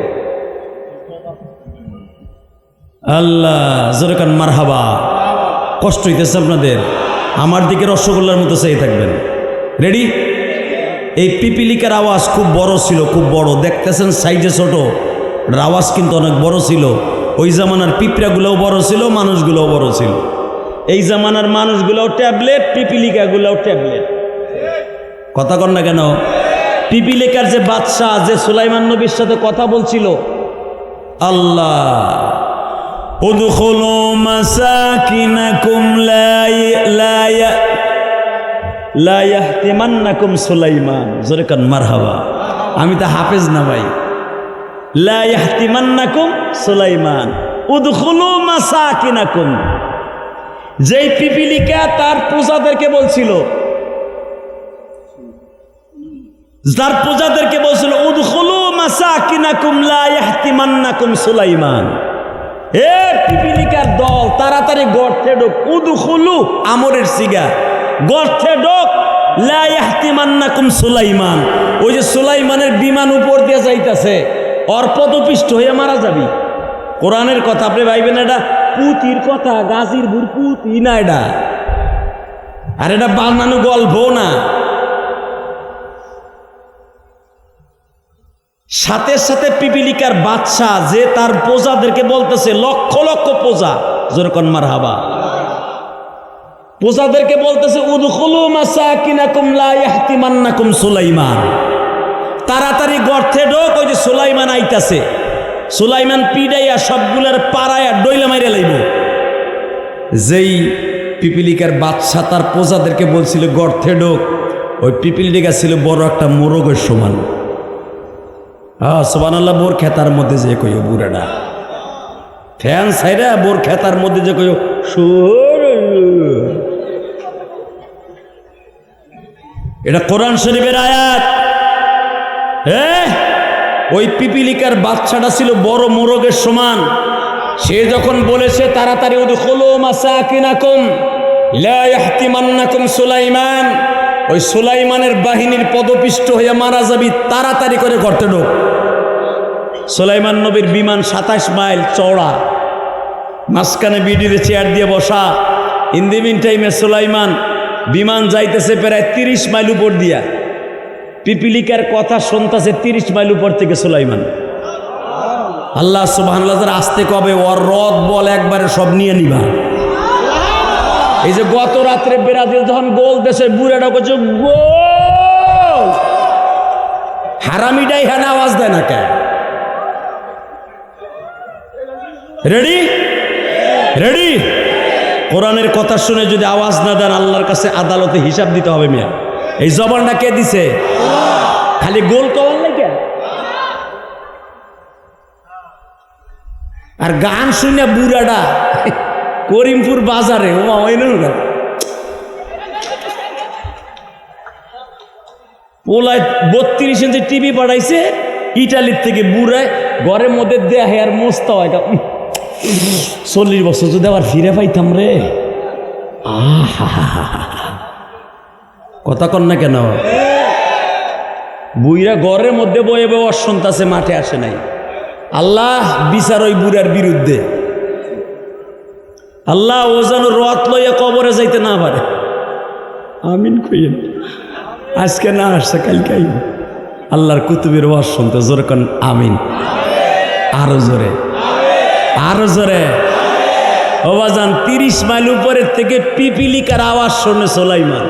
আল্লাহ যেরকম মারহাবা। কষ্ট হইতেছে আপনাদের? আমার দিকে রসগোল্লার মতো চেয়ে থাকবেন। রেডি? এই পিপিলিকার আওয়াজ খুব বড় ছিল, খুব বড়। দেখতেছেন সাইজে ছোট, আওয়াজ কিন্তু অনেক বড় ছিল। ওই জামানার পিঁপড়াগুলোও বড় ছিল, মানুষগুলোও বড় ছিল। এই জামানার মানুষগুলোও ট্যাবলেট, পিপিলিকাগুলোও ট্যাবলেট। কথা কন না কেন? পিপিলিকার যে বাদশা, যে সুলাইমান নবীর সাথে কথা বলছিল, আল্লাহ উদখুলু মাসাকিনাকুম লা ইয়াহতিমান্নাকুম সুলাইমান। জোরে কান মারহাবা। আমি তো হাফেজ না ভাই। লা ইয়াহতিমান্নাকুম সুলাইমান উদখুলু মাসাকিনাকুম। যেই পিপিলিকা তার প্রজাদেরকে বলছিল, উদখুলু মাসাকিনাকুম লা ইয়াহতিমান্নাকুম সুলাইমান। এ পিপিলিকার দল, তাড়াতাড়ি গর্তে ঢোক। উদখুলু আমরের সিগা, গর্তে ঢোক। লা ইয়াহতিমান্নাকুম সুলাইমান। ওই যে সুলাইমানের বিমান উপর দিয়ে যাইতেছে, ওর পদপিষ্ট হয়ে মারা যাবি। কোরআনের কথা, আপনি ভাইবেন এটা পুতির কথা, গাজীর ভুর পুতি না এটা, আর এটা বানানো গল্প না। সাথে সাথে পিপিলিকার বাদশা যে তার প্রজাদেরকে বলতেছে, লক্ষ লক্ষ প্রজা, যেরকম মারহাবা, প্রজাদেরকে বলতেছে উদখুলু মাসাকিনাকুম লা ইয়াহতিমান্নাকুম সুলাইমান। তাড়াতাড়ি গর্তে ঢোক, ওই যে সুলাইমান আইতাছে। সুলাইমান পিডাইয়া সবগুলার পাড়ায়া ডইলা মাইরা লাইব। যেই পিপিলিকার বাদশা তার প্রজাদেরকে বলছিল গর্তে ঢোক, ওই পিপিলিকা ছিল বড় একটা মোরগের সমান। সুবহানাল্লাহ। বোর খেতার মধ্যে যে কইও বুড়াটা ফ্যান সাইরা বোর খেতার মধ্যে যে কইও সুর। এটা কোরআন শরীফের আয়াত। ওই পিপিলিকার বাচ্চাটা ছিল বড় মোরগের সমান। সে যখন বলেছে তাড়াতাড়ি উদখুলু মাসাকিনাকুম লা ইয়াহতিমান্নাকুম সুলাইমান, ওই সুলাইমানের বাহিনীর পদপিষ্ট হয়ে মারা যাবি, তাড়াতাড়ি করে গর্তে ঢোক। সুলাইমান নবীর বিমান 27 মাইল চওড়া, মাঝখানে বিডিরে চেয়ার দিয়ে বসা। ইন দি মিন টাইমে সুলাইমান বিমান যাইতেছে প্রায় 30 মাইল উপর দিয়া। পিপিলিকার কথা শুনতেছে 30 মাইল উপর থেকে সুলাইমান। আল্লাহ সুবহানাল্লাহ আসতে কবে, ওর রদ বল একবারে সব নিয়ে নিবা। এই যে গত রাত্রে ব্রাজিল যখন গোল দেশে বুড়াটা করছে গোল, হারামিটাই হ্যাঁ আওয়াজ দেয় না কে? Ready ready? কোরআনের কথা শুনে যদি আওয়াজ না দেন, আল্লাহর কাছে আদালতে হিসাব দিতে হবে। মিয়া এই জবানটা কে দিছে? খালি গোল কওয়ার লাগে। আর গান শুনে বুড়াটা করিমপুর বাজারে ওলায় 32 ইঞ্চি টিভি পাঠাইছে ইটালির থেকে। বুড়ায় ঘরের মধ্যে দেয়া হেয়ার মোস্তা হয়, 40 বছর যদি আবার ফিরে পাইতাম রে। কথা কন না কেন? বুইরা ঘরের মধ্যে বয়ে বয়ে অসন্তাছে, মাঠে আসে নাই। আল্লাহ বিচার ওই বুড়ার বিরুদ্ধে। আল্লাহ ও যেন রথ লইয়া কবরে যাইতে না পারে। আমিন কইেন। আজকে না আসছে কালকে আইব। আল্লাহর কুতুবের ওয়াজ শুনতে জোরে কন আমিন। আরো জোরে, আরো জোরে। ও বাজান 30 মাইল উপরের থেকে পিপিলিকার আওয়াজ শোনে সুলাইমান।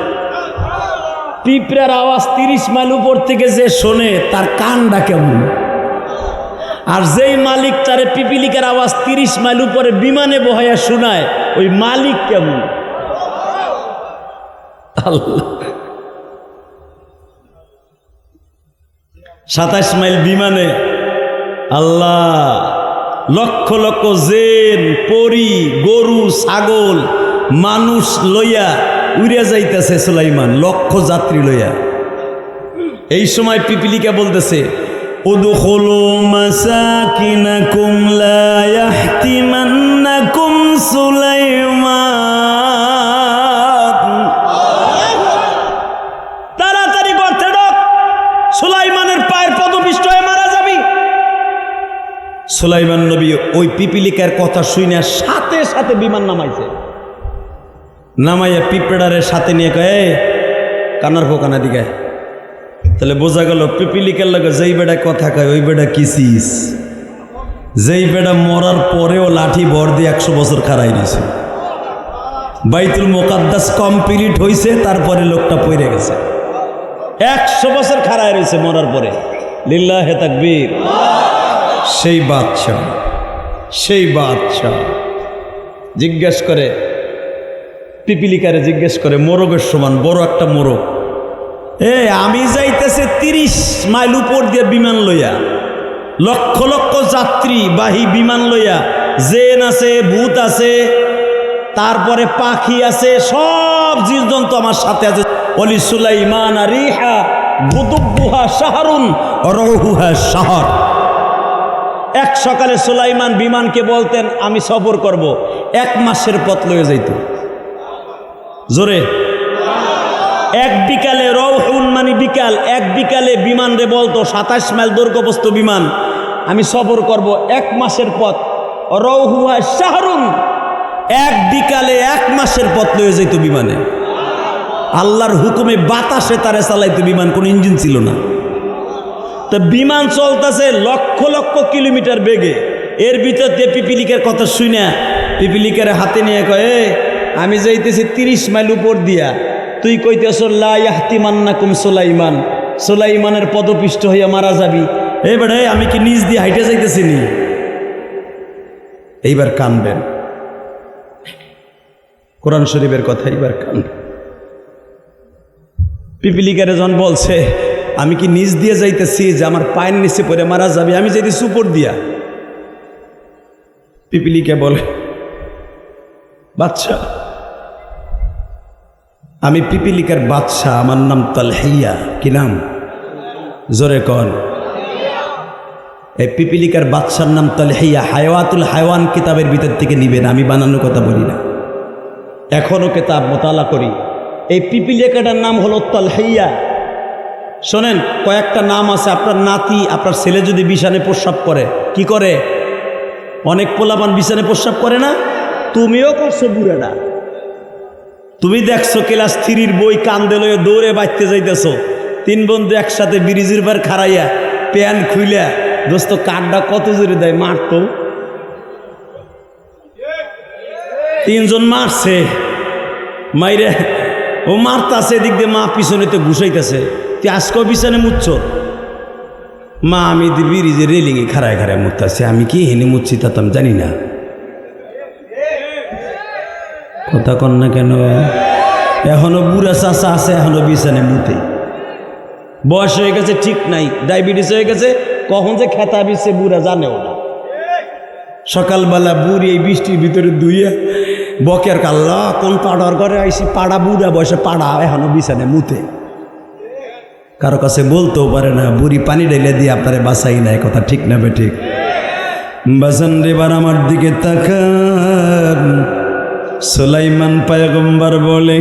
পিঁপড়ার আওয়াজ 30 মাইল উপর থেকে যে শোনে তার কানটা কেমন। আর যেই মালিক তারে পিপিলিকার আওয়াজ 30 মাইল উপরে বিমানে বহাইয়া শোনায়, ওই মালিক কেমন। আল্লাহ 27 মাইল বিমানে আল্লাহ লক্ষ লক্ষ জেন, পরি, গরু, ছাগল, মানুষ লইয়া উড়িয়া যাইতেছে সুলাইমান, লক্ষ যাত্রী লইয়া। এই সময় পিপিলিকা বলতেছে, উদখুলু মাসাকিনাকুম লা ইয়াহতিমান্নাকুম সুলাইমান। তাড়াতাড়ি করতে ঢোক, সুলাইমানের পায়ের পদপিষ্ট হয়ে মারা যাবি। সুলাইমান নবী ওই পিপিলিকার কথা শুনে সাথে সাথে বিমান নামাইছে। নামাইয়া পিঁপড়ারের সাথে নিয়ে কয়ে কানার ফোকানা দিকে। তাহলে বোঝা গেল পিপিলিকার লাগে যেই বেড়া কথা কয় ওই বেড়া কিসিস। যেই বেড়া মরার পরেও লাঠি ভর দিয়ে 100 বছর খাড়াই দিয়েছে। বাইতুল মুকাদ্দাস কমপ্লিট হয়েছে, তারপরে লোকটা পড়ে গেছে। 100 বছর খাড়াই রয়েছে মরার পরে। লিল্লাহে তাকবীর। সেই বাদশাহ, সেই বাদশাহ জিজ্ঞেস করে, পিপিলিকারে জিজ্ঞেস করে, মোরগের সমান বড় একটা মোরগ, আমি যাইতেছে 30 মাইল উপর দিয়ে বিমান লইয়া, লক্ষ লক্ষ যাত্রী বাহী বিমান লইয়া, জেন আছে, ভূত আছে, তারপরে পাখি আছে, সব জীবজন্তু আমার সাথে আছে। ওলি সুলাইমান রিহা গুদুবুহা শাহরুন রহুহা শাহর। এক সকালে সুলাইমান বিমানকে বলতেন আমি সফর করব, 1 মাসের পথ লয়ে যাইত। জোরে। এক বিকালে রৌহুন মানে বিকাল, এক বিকালে বিমান রে বলতো 27 মাইল দৈর্ঘ্যপ্রস্থ বিমান, আমি সফর করব 1 মাসের পথ। রৌহুহা শাহরুন, এক বিকালে 1 মাসের পথ লয়ে যাইত বিমানে। আল্লাহর হুকুমে বাতাসে তারে চালাইতো বিমান, কোনো ইঞ্জিন ছিল না। তো বিমান চলতেছে লক্ষ লক্ষ কিলোমিটার বেগে। এর ভিতর দিয়ে পিপিলিকার কথা শুনে পিপিলিকার হাতে নিয়ে কয়ে আমি যাইতেছি 30 মাইল উপর দিয়া, তুই কইতেছ লা ইয়াহতিমান্নাকুম সুলাইমান, সুলাইমানের পদপিষ্ট হইয়া মারা যাবি। এবারে আমি কি নিজ দিয়ে হাইটে যাইতেছি নি? এইবার কানবেন, কোরআন শরীফের কথা এইবার কানবেন। পিপিলিকারে যখন বলছে আমি কি নিজ দিয়ে যাইতেছি যে আমার পায়ের নিচে পড়ে মারা যাবে, আমি যাইতেছি উপর দিয়া। পিপিলিকা বলে বাদশা, আমি পিপিলিকার বাদশা, আমার নাম তালহিয়া। কি নাম? জোরে কন। এই পিপিলিকার বাদশার নাম তালহিয়া। হায়াতুল হায়ওয়ান কিতাবের ভিতর থেকে নিবেন, আমি বানানো কথা বলি না। এখনো কিতাব মোতালা করি। এই পিপিলিকাটার নাম হলো তালহিয়া। শোনেন, কয়েকটা নাম আছে। আপনার নাতি, আপনার ছেলে যদি বিছানে প্রস্রাব করে, কি করে? অনেক পোলাপান বিছানে প্রস্রাব করে না? তুমিও করছো বুড়াটা। তুমি দেখছো ক্লাস 3 বই কান্দে লয়ে দৌড়ে বাইতে যাইতেছো, 3 বন্ধু একসাথে ব্রিজের পার খাড়াইয়া প্যান্ট খুইলা, দোস্ত কাঠটা কত জোরে দেয়, মারতো 3 জন মারছে, মাইরে ও মারতাছে, এদিক দিয়ে মা পিছনেতে ঘুষাইতেছে। তুই আজকেও বিছানে মুচ্ছ? মা আমি ব্রিজের রেলিংয়ে খাড়ায় খাড়ায় মুততাছে, আমি কি হেনে মুচ্ছি তা তো আমি জানি না। কথা কন না কেন? এখনো বুড়া চাষা আছে, এখনো বিছানে মুতে। বয়স হয়ে গেছে, ঠিক নাই, ডায়াবেটিস হয়ে গেছে, কখন যে খেতা বিছে বুড়া জানেও না। সকালবেলা বুড়ি এই বৃষ্টির ভিতরে ধুইয়া বকের কাল্লা কোন পাড়ার ঘরে আইসি, পাড়া বুড়া বয়সে পাড়া এখনো বিছানে মুতে। কারো কাছে বলতেও পারে না, বুড়ি পানি ঢেলে দিয়ে আপনারে বাঁচাই নাই। কথা ঠিক না বে ঠিক? বাজান এবার আমার দিকে তাকান। সুলাইমান পয়গম্বর বলে,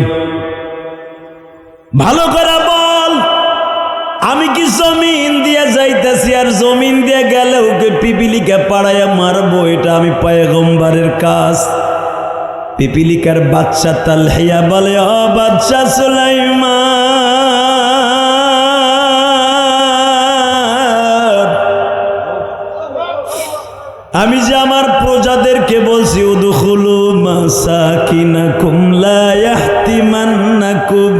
ভালো করে বল, আমি কি জমিন দিয়ে যাইতেছি আর জমিন দিয়ে গেলে ওকে পিপিলিকা পাড়াইয়া মারবো? এটা আমি পয়গম্বরের কাজ। পিপিলিকার বাচ্চা তালহিয়া বলে, ও বাচ্চা সুলাইমান, আমি যে আমার প্রজাদেরকে বলছি উদখুলু মাসাকিনাকুম লা ইয়াহতিমান্নাকুম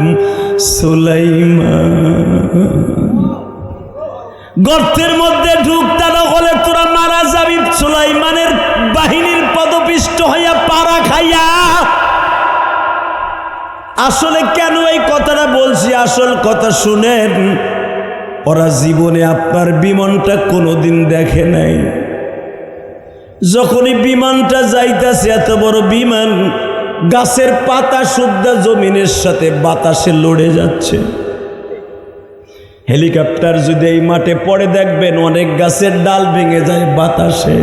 সুলাইমান, গর্তের মধ্যে ঢুকতে না হলে তোরা মারা যাবি সুলাইমানের বাহিনীর পদপিষ্ট হইয়া পাড়া খাইয়া। আসলে কেন এই কথাটা বলছি, আসল কথা শুনেন। ওরা জীবনে আপনার বিমানটা কোনোদিন দেখে নাই। যখনই বিমানটা যাইতাছে, এত বড় বিমান, গাছের পাতা শুদ্ধা জমিনের সাথে বাতাসে লড়ে যাচ্ছে। হেলিকপ্টার যদি এই মাঠে পড়ে দেখবেন অনেক গাছের ডাল ভেঙে যায় বাতাসে।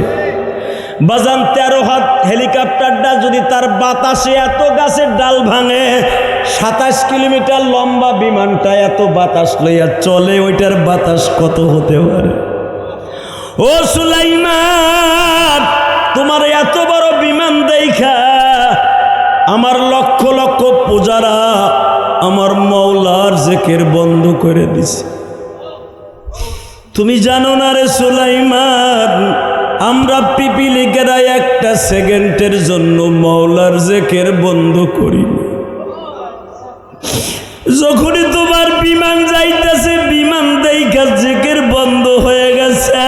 বাজান 13 হাত হেলিকপ্টারটা যদি তার বাতাসে এত গাছের ডাল ভাঙে, 27 কিলোমিটার লম্বা বিমানটা এত বাতাস লইয়া চলে, ওইটার বাতাস কত হতে পারে? ও সুলাইমান, তোমার এত বড় বিমান দেখা আমার লক্ষ লক্ষ পূজারা আমার মওলার জিকির বন্ধ করে দিছে। তুমি জানো না রে সুলাইমান, আমরা পিপিলিকেরা একটা সেকেন্ডের জন্য মওলার জিকির বন্ধ করি না। যখনই তোমার বিমান যাইতেছে, বিমান দেখা জিকির বন্ধ হয়ে গেছে।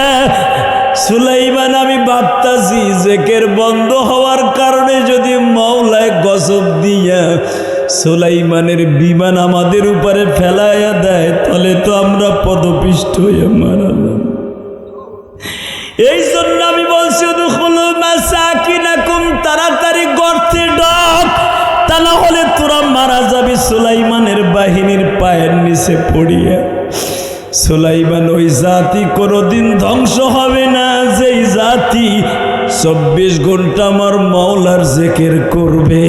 সুলাইমান, আমি ভাবতাছি জিকির বন্ধ হওয়ার কারণে যদি মওলায় গজব দিয়া সুলাইমানের বিমান আমাদের উপরে ফেলাইয়া দেয়, তাহলে তো আমরা পদপিষ্ট হয়ে মারা যাব। এই জন্য আমি বলছি উদখুলু মাসাকিনাকুম, তাড়াতাড়ি গর্তে ঢোক, তা না হলে তোরা মারা যাবি সুলাইমানের বাহিনীর পায়ের নিচে পড়িয়া। সুলাইমান ওই জাতি কোনোদিন ধ্বংস হবে না, যেই জাতি 24 ঘন্টা আমার মওলার জিকির করবে,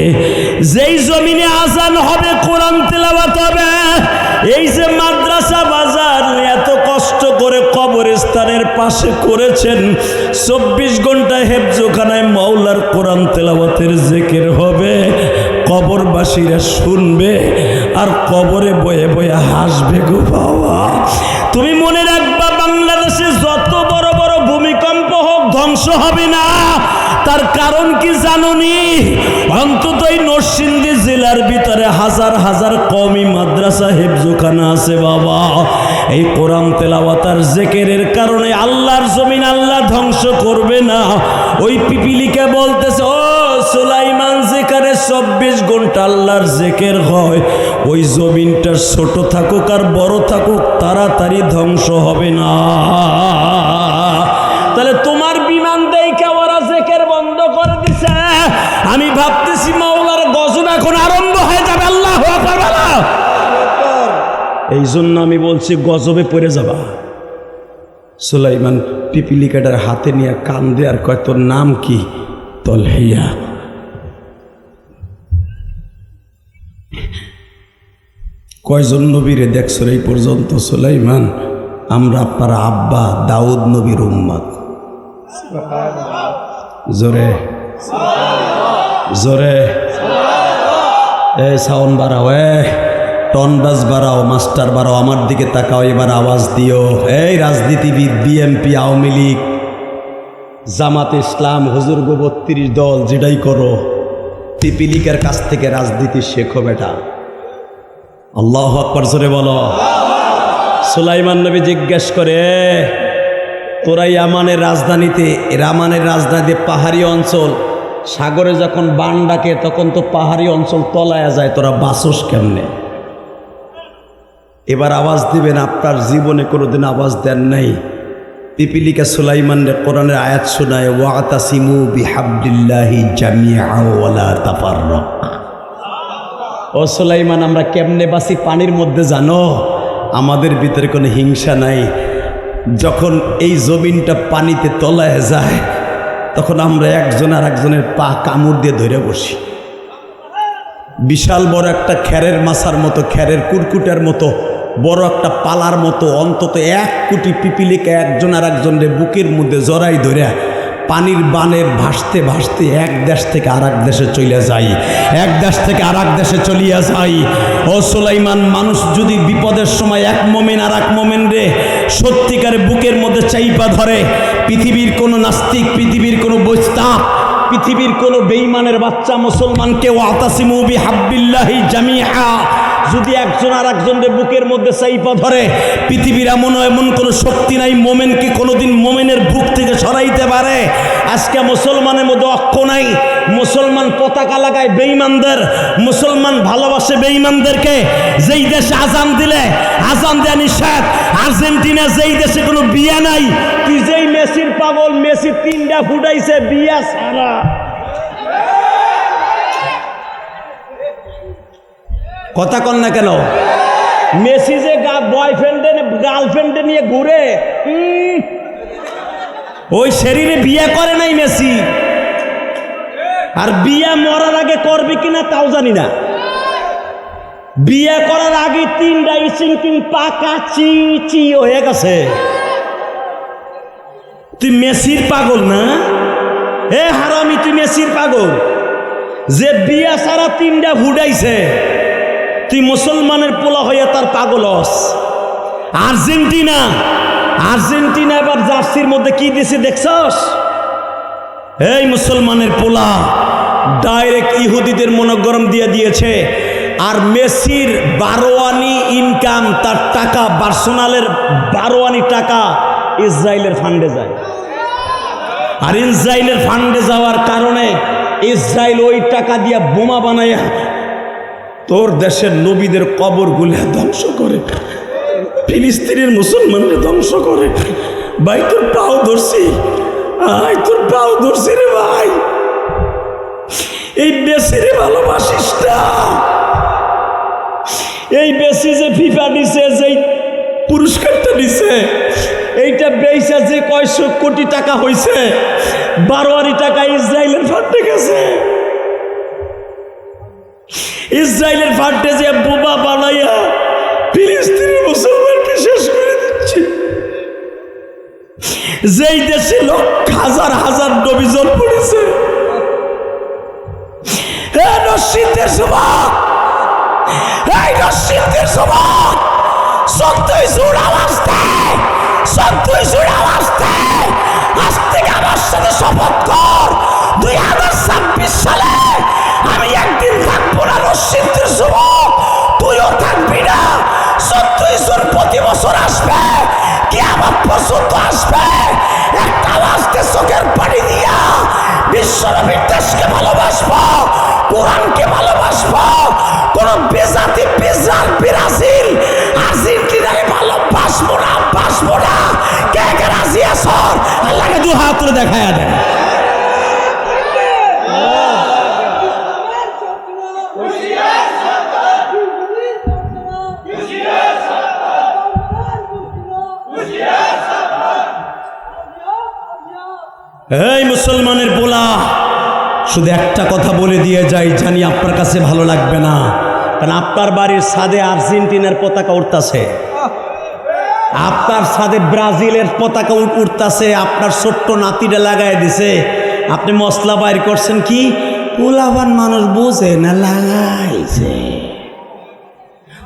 যেই জমিনে আজান হবে, কোরআন তেলাওয়াত হবে। এই যে মাদ্রাসা বাজার এত কষ্ট করে কবরস্থানের পাশে করেছেন, 24 ঘন্টা হেফজোখানায় মওলার কোরআন তেলাওয়াতের জিকির হবে। কবরবাসীরা শুনবে আর কবরে বয়ে বয়ে হাসবে গো বাবা। তুমি মনে রাখবা, বাংলাদেশে যত বড় বড় ভূমিকম্প হোক ধ্বংস হবে না। তার কারণ কি জানোনি? অন্তত এই নরসিংদী জেলার ভিতরে হাজার হাজার কওমি মাদ্রাসা হেফজোখানা আছে বাবা। এই কোরআন তেলাওয়াত আর জিকিরের কারণে আল্লাহর জমিন আল্লাহ ধ্বংস করবে না। ওই পিপিলিকা বলতেছে, ও সুলাইমান, যেখানে 24 ঘন্টা আল্লাহর জিকির হয়, ওই জমিনটা ছোট থাকুক আর বড় থাকুক, তাড়াতাড়ি ধ্বংস হবে না। তাহলে তোমার বিমান দেখে ওরা জিকির বন্ধ করে দিছে। আমি ভাবতেছি মাওলার গজব এখন আরম্ভ হয়ে যাবে। আল্লাহু আকবার বলো। এই জন্য আমি বলছি গজবে পড়ে যাবা। সুলাইমান পিপিলিকাটার হাতে নিয়ে কান্দে আর কয়, তোর নাম কি? তলহিয়া। কয়জন নবীরে দেখছো এই পর্যন্ত? সুলাইমান, আমরা আপনার আব্বা দাউদ নবীর উম্মত। জোরে জোরে সাউন্ড বাড়াও, টন বাস বাড়াও, মাস্টার বাড়াও, আমার দিকে তাকাও, এবার আওয়াজ দিও। এই রাজনীতিবিদ, বিএনপি, আওয়ামী লীগ, জামাত ইসলাম, হুজুর গো 32 দল, যেটাই করো, পিপিলিকার কাছ থেকে রাজনীতি শেখো বেটা। আল্লাহু আকবার জোরে বলো। সুলাইমান নবী জিজ্ঞেস করে, তোরা ইয়ামানের রাজধানীতে পাহাড়ি অঞ্চল, সাগরে যখন বান ডাকে তখন তো পাহাড়ি অঞ্চল তলায়া যায়, তোরা বাসস কেমনে? এবার আওয়াজ দিবেন। আপনার জীবনে কোনোদিন আওয়াজ দেন নাই। পিপিলিকা সুলাইমানের কোরআনের আয়াত শোনায়, ওয়াতাসিমু বিহাবলিল্লাহি জামিআ ওয়ালা তাফাররাক। ও সুলাইমান, আমরা কেমনে বাসি পানির মধ্যে জানো? আমাদের ভিতরে কোনো হিংসা নাই। যখন এই জমিনটা পানিতে তলায় যায়, তখন আমরা একজন আর একজনের পা কামড় দিয়ে ধরে বসি। বিশাল বড় একটা খ্যারের মাছার মতো, খ্যারের কুরকুটার মতো বড় একটা পালার মতো অন্তত 1 কোটি পিপিলিকা একজন আর একজনের বুকের মধ্যে জড়াই ধরে পানির বানের ভাসতে ভাসতে এক দেশ থেকে আর এক দেশে চলে যাই, এক দেশ থেকে আর এক দেশে চলিয়া যাই। ও সুলাইমান, মানুষ যদি বিপদের সময় এক মোমেন আর এক মোমেন রে সত্যিকারে বুকের মধ্যে চাইপা ধরে, পৃথিবীর কোনো নাস্তিক, পৃথিবীর কোনো বস্তা, পৃথিবীর কোনো বেঈমানের বাচ্চা মুসলমানকে ওয়াতাসিমু বিহাব্বিল্লাহি জামিআ যদি একজন আর একজনের বুকের মধ্যে চাইপা ধরে, পৃথিবীর এমন কোনো শক্তি নাই মোমেনকে কোনোদিন মোমেনের বুক থেকে সরাইতে পারে। আজকে মুসলমানের মধ্যে অক্ষ নাই, মুসলমান পতাকা লাগায় বেঈমানদের, মুসলমান ভালোবাসে বেঈমানদেরকে। যেই দেশে আজান দিলে আজান দেয়া নিষেধ, আর্জেন্টিনা যেই দেশে কোনো বিয়া নাই, তুই যেই মেসির পাগল, মেসি 3টা ফুটাইছে বিয়া সারা। কথা কন না কেন? মেসি যে বয়ফ্রেন্ডে গার্লফ্রেন্ডে নিয়ে ঘুরে, ওই শরীরে বিয়ে করে নাই মেসি। আর বিয়ে মরার আগে করবে কিনা তাও জানি না। বিয়ে করার আগে 3টা ইচিং পাকা চি হয়ে গেছে। তুই মেসির পাগল না? হে হারামি, তুই মেসির পাগল যে বিয়া সারা 3টা ফুটাইছে। তুই মুসলমানের পোলা হইয়া তার পাগল হস। আর্জেন্টিনা এবার জার্সির মধ্যে কি দিছে দেখছস? এই মুসলমানের পোলা ডাইরেক্ট ইহুদিদের মনোগরম দিয়ে দিয়েছে। আর মেসির 12 আনি ইনকাম, তার টাকা পার্সোনালের 12 আনি টাকা ইসরায়েলের ফান্ডে যায়। আর ইসরায়েলের ফান্ডে যাওয়ার কারণে ইসরায়েল ওই টাকা দিয়া বোমা বানাইয়া তোর দেশের নবীদের কবর গুলা ধ্বংস করে, ফিলিস্তিনের মুসলমানদের ধ্বংস করে। ভাই তোর পাও ধরছি, তোর পাও ধরছি রে ভাই। এই মেসিরে ভালোবাসিস না। এই মেসি যে ফিফা দিছে, যেই পুরস্কারটা দিছে, এইটা বেচা যে কয়শো কোটি টাকা হয়েছে, 12 আনি টাকা ইসরায়েলের ফান্ডে গেছে। ইসরায়েলের ফান্ডে যে বোমা বানাইয়া ফিলিস্তিনের মুসলমানকে শেষ করে দিচ্ছে। যেই দেশে হাজার হাজার নবীজন পড়েছে। নসিদের যুবক, এই নসিদের যুবক, সত্যই জোর আওয়াজ দেয়, সত্যই জোর আওয়াজ দেয়। আজ থেকে আমার সাথে শপথ কর, 2026 সালে আমি একদিন থাকবো না। নসিদের যুবক, তুইও থাকবি না। সত্যই জোর প্রতি বছর আসবে, কিয়ামত পর্যন্ত আসবে। একটা আওয়াজকে চোখের পানি দিয়া বিশ্বনবীর দেশকে ভালোবাসবো, কোরআনকে ভালোবাসবো। কোন বেজাতি ব্রাজিল আর্জেন্টিনাকে ভালোবাসবো না, বাসবো না। কে কে রাজি আছো? আল্লাহকে 2 হাত তুলে দেখায়া দেন। এই মুসলমানের পোলা, শুধু একটা কথা বলে দিয়ে যাই, জানি আপনার কাছে ভালো লাগবে না, কারণ আপনার বাড়ির ছাদে আর্জেন্টিনার পতাকা উঠতেছে, আপনার ছাদে ব্রাজিলের পতাকা উঠতেছে, আপনার ছোট্ট নাতিটা লাগাই দিছে। আপনি মশলা বাইর করছেন কি? পোলাপান মানুষ বোঝে না, লাগাইছে।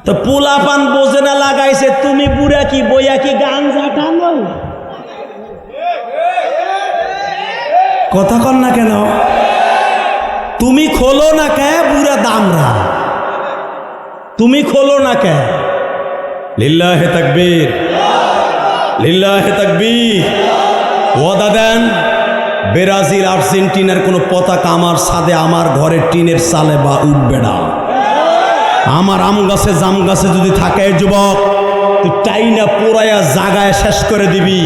তো পোলাপান বোঝে না, লাগাইছে, তুমি বুড়া কি বইয়া কি গাঞ্জা টানো? কথা কন না কেন? তুমি খোলো না কে বুড়া দামরা, তুমি খোলো না কে? লিল্লাহে তাকবীর, লিল্লাহে তাকবীর। ওয়াদা দেন, ব্রাজিল আর্জেন্টিনার কোনো পতাকা আমার ছাদে, আমার ঘরের টিনের চালে বা উঠবে না। আমার আম গাছে জাম গাছে যদি থাকে যুবক, তুই টাইনা পোড়ায়া জাগায় শেষ করে দিবি।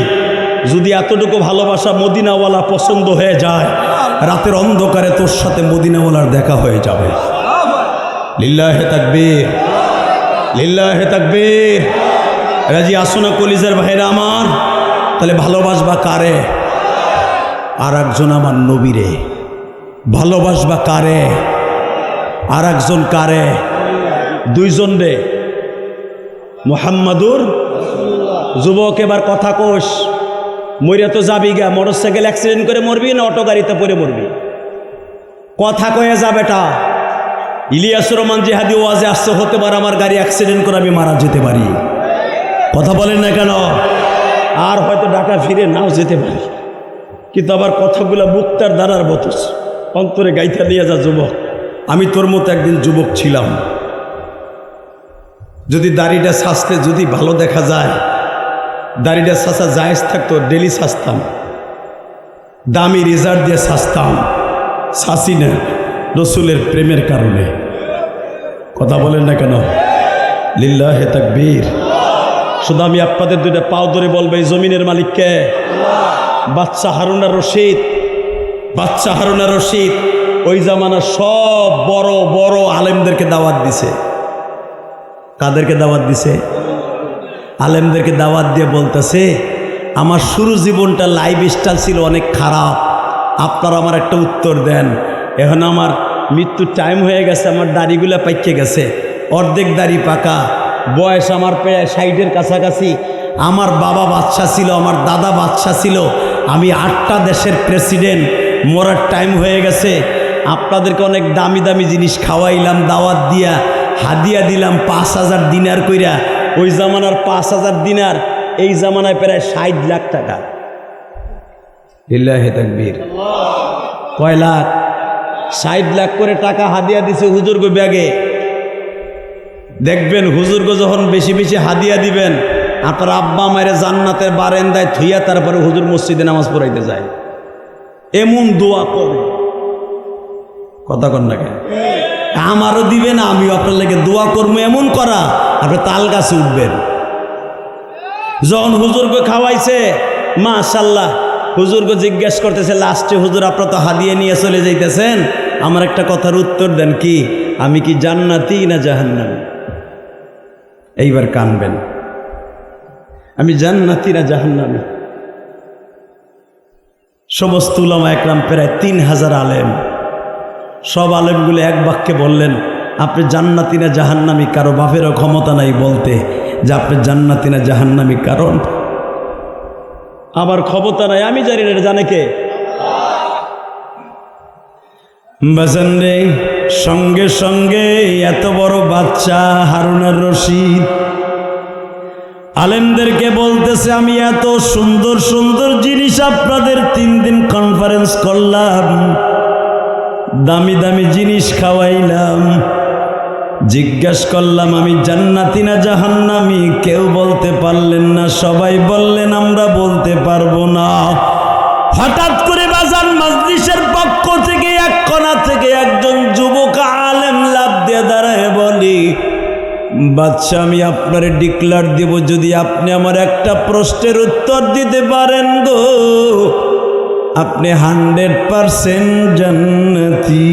যদি এতটুকু ভালোবাসা মদিনাওয়ালা পছন্দ হয়ে যায়, রাতের অন্ধকারে তোর সাথে মদিনাওয়ালার দেখা হয়ে যাবে। লিল্লাহে তাকবীর, লিল্লাহে তাকবীর। রাজি আসো না কলিজার ভাইরা আমার? তাহলে ভালোবাসবা কারে? আর একজন আমার নবীরে। ভালোবাসবা কারে? আর একজন কারে? দুইজন রে। মুহাম্মাদুর যুবক, এবার কথা কোষ। মরিয়া তো যাবি গা, মোটরসাইকেল অ্যাক্সিডেন্ট করে মরবি না অটো গাড়িতে পড়ে মরবি? কথা কয়ে যা বেটা। ইলিয়াস রহমান জিহাদি ওয়াজে আসছে, হতে পারে আমার গাড়ি অ্যাক্সিডেন্ট করে আমি মারা যেতে পারি। কথা বলেন না কেন? আর হয়তো ঢাকা ফিরে নাও যেতে পারি, কিন্তু আবার কথাগুলো মুক্তার দ্বারার বতস অন্তরে গাইথা দিয়ে যা। যুবক, আমি তোর মতো একদিন যুবক ছিলাম। যদি দাড়িটা সাজতে যদি ভালো দেখা যায়, দাড়িটা সাজা জায়েজ থাকতো, ডেলি সাজতাম, দামি রেজার দিয়ে সাজতাম। সাসি না, রসুলের প্রেমের কারণে। কথা বলেন না কেন? লিল্লাহে তাকবীর। শুধু আমি আপনাদের দুইটা পাও ধরে বলবো, এই জমিনের মালিককে? বাদশা হারুনা রশিদ। বাদশা হারুনা রশিদ ওই জামানার সব বড় বড় আলেমদেরকে দাওয়াত দিছে। কাদেরকে দাওয়াত দিছে? আলেমদেরকে দাওয়াত দিয়ে বলতেছে, আমার শুরু জীবনটা লাইফ স্টাইল ছিল অনেক খারাপ, আপনারা আমার একটা উত্তর দেন। এখন আমার মৃত্যুর টাইম হয়ে গেছে, আমার দাড়িগুলা পাইকে গেছে, অর্ধেক দাড়ি পাকা, বয়স আমার প্রায় 60-এর কাছাকাছি। আমার বাবা বাদশা ছিল, আমার দাদা বাদশা ছিল, আমি 8টা দেশের প্রেসিডেন্ট, মরার টাইম হয়ে গেছে। আপনাদেরকে অনেক দামি দামি জিনিস খাওয়াইলাম, দাওয়াত দিয়া হাদিয়া দিলাম 5000 দিনার কইরা। ওই জামানার 5000 দিনার এই জামানায় প্রায় 60 লাখ টাকা। লিল্লাহে তাকবীর। কয় লাখ? 60 লাখ করে টাকা হাদিয়া দিছে হুজুরগো ব্যাগে। দেখবেন হুজুরগো যখন বেশি বেশি হাদিয়া দিবেন, আপনার আব্বা মায়ের জান্নাতের বারান্দায় থুইয়া তারপরে হুজুর মসজিদে নামাজ পড়াইতে যায়। এমন দোয়া করে। কথা কন না কেন? আমারও দিবেন, আমিও আপনার লেগে দোয়া করবো। এমন করা আপনি তাল গাছে উঠবেন। যখন হুজুরকে খাওয়াইছে, মাশাআল্লাহ, হুজুরকে জিজ্ঞেস করতেছে লাস্টে, হুজুর আপনারা তো হাদিয়া নিয়ে চলে যাইতেছেন, আমার একটা কথার উত্তর দেন, কি আমি কি জান্নাতি না জাহান্নামী? এইবার কানবেন, আমি জান্নাতি না জাহান্নামী? সমস্ত উলামা একরাম প্রায় 3000 আলেম, সব আলেমগুলো এক বাক্যে বললেন, আপনি জান্নাতি না জাহান্নামী? কারো বাপেরও ক্ষমতা নাই বলতে যে আপনি জান্নাতি না জাহান্নামী। কারণ আমার ক্ষমতা নাই, আমি জানি না, জানে কে? বাজান রে, সঙ্গে সঙ্গে এত বড় বাচ্চা হারুনার রশিদ আলেমদেরকে বলতেছে, আমি এত সুন্দর সুন্দর জিনিস আপনাদের 3 দিন কনফারেন্স করলাম, দামি দামি জিনিস খাওয়াইলাম, জিজ্ঞাসা করলাম আমি জান্নাতি না জাহান্নামী, কেউ বলতে পারলেন না। সবাই বললেন আমরা বলতে পারবো না। হঠাৎ করে বাজান মাজলিসের পক্ষ থেকে এক কোণা থেকে একজন যুবক আলেম লাফ দিয়ে দাঁড়ায় বলি, বাদশা আমি আপনারে ডিক্লার দেব, যদি আপনি আমার একটা প্রশ্নের উত্তর দিতে পারেন গো, আপনি 100% জান্নাতি।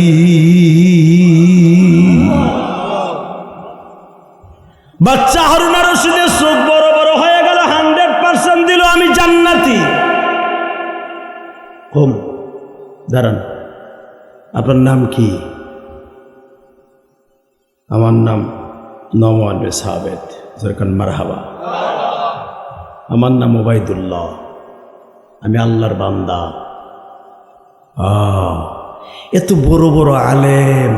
বাচ্চা হারুনা রশিদের চোখ বড় বড় হয়ে গেল। 100% দিল আমি জান্নাতি। হোম দাঁড়ান, আপনার নাম কি? আমার নাম নোমান বিন সাবিত। সরকার মারহাবা। আমার নাম ওবাইদুল্লাহ, আমি আল্লাহর বান্দা। এত বড় বড় আলেম,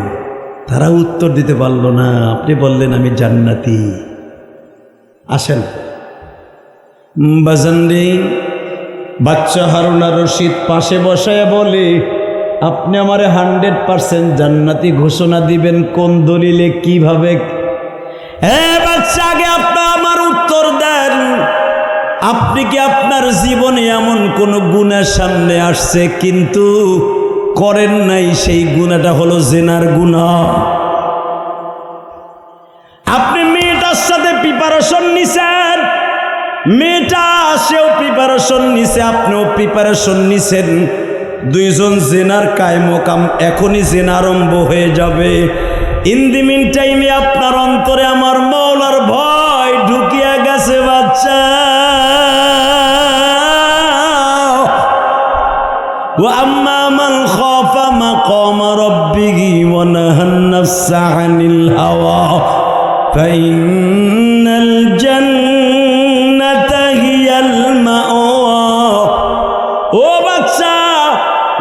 তারা উত্তর দিতে পারলো না, আপনি বললেন আমি জান্নাতি। আসেন বাজানরে, বাচ্চা হারুনা রশিদ পাশে বসায় বলে, আপনি আমারে 100% জান্নাতি ঘোষণা দিবেন কোন দলিলে, কিভাবে? হ্যাঁ বাচ্চা, আগে আপনি আমার উত্তর দেন, আপনি কি আপনার জীবনে এমন কোন গুনার সামনে আসছে কিন্তু করেন নাই, সেই গুনাহটা হলো জিনার গুনাহ? আপনি মেয়েটার সাথে প্রিপারেশন নিছেন, মেয়েটা সেও প্রিপারেশন নিছে, আপনিও প্রিপারেশন নিছেন, দুইজন জিনার কায়মকাম, এখনই জিনা আরম্ভ হয়ে যাবে। ইন দি মিন টাইমে আপনার অন্তরে আমার মওলার ভয় ঢুকিয়া গেছে বাচ্চা। وأما من خاف مقام ربه ونهى النفس عن الهوى فإن الجنة هي المأوى ও বাচ্চা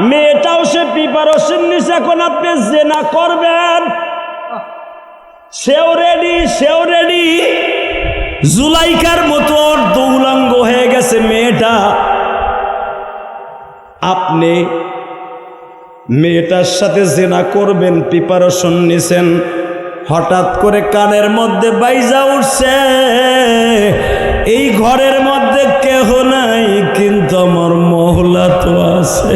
মেয়েটাও সে প্রিপারেশন নিছে এখন আপনি জেনা করবেন সেও রেডি জুলাইকার মতো দৌলাঙ্গ হয়ে গেছে মেয়েটা আপনি মেয়েটার সাথে জেনা করবেন প্রিপারেশন নিছেন হঠাৎ করে কানের মধ্যে বাইজা উঠছে এই ঘরের মধ্যে কেহ নাই কিন্তু আমার মহলা তো আছে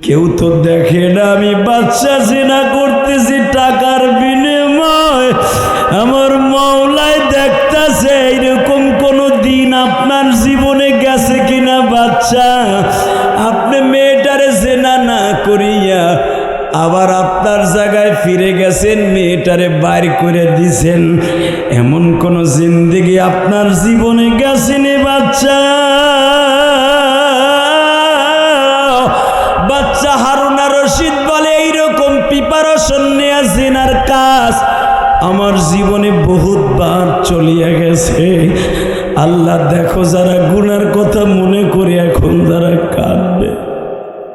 কেউ তো দেখে না আমি বাচ্চা জেনা করতেছি টাকার বিনিময় আমার মওলাই দেখতেছে এইরকম কোনো দিন আপনার জীবনে গেছে কিনা বাচ্চা আপনি মেয়েটারে জেনা না করিয়া আবার আপনার জায়গায় ফিরে গেছেন মেয়েটারে বাইর করে দিছেন এমন কোন জিন্দেগি আপনার জীবনে গেছেনি বাচ্চা বাচ্চা হারুনা রশিদ বলে এইরকম প্রিপারেশন নেয়া জেনার কাজ আমার জীবনে বহুতবার চলিয়া গেছে আল্লাহ দেখো যারা গুনার কথা মনে করে এখন যারা কাঁদবে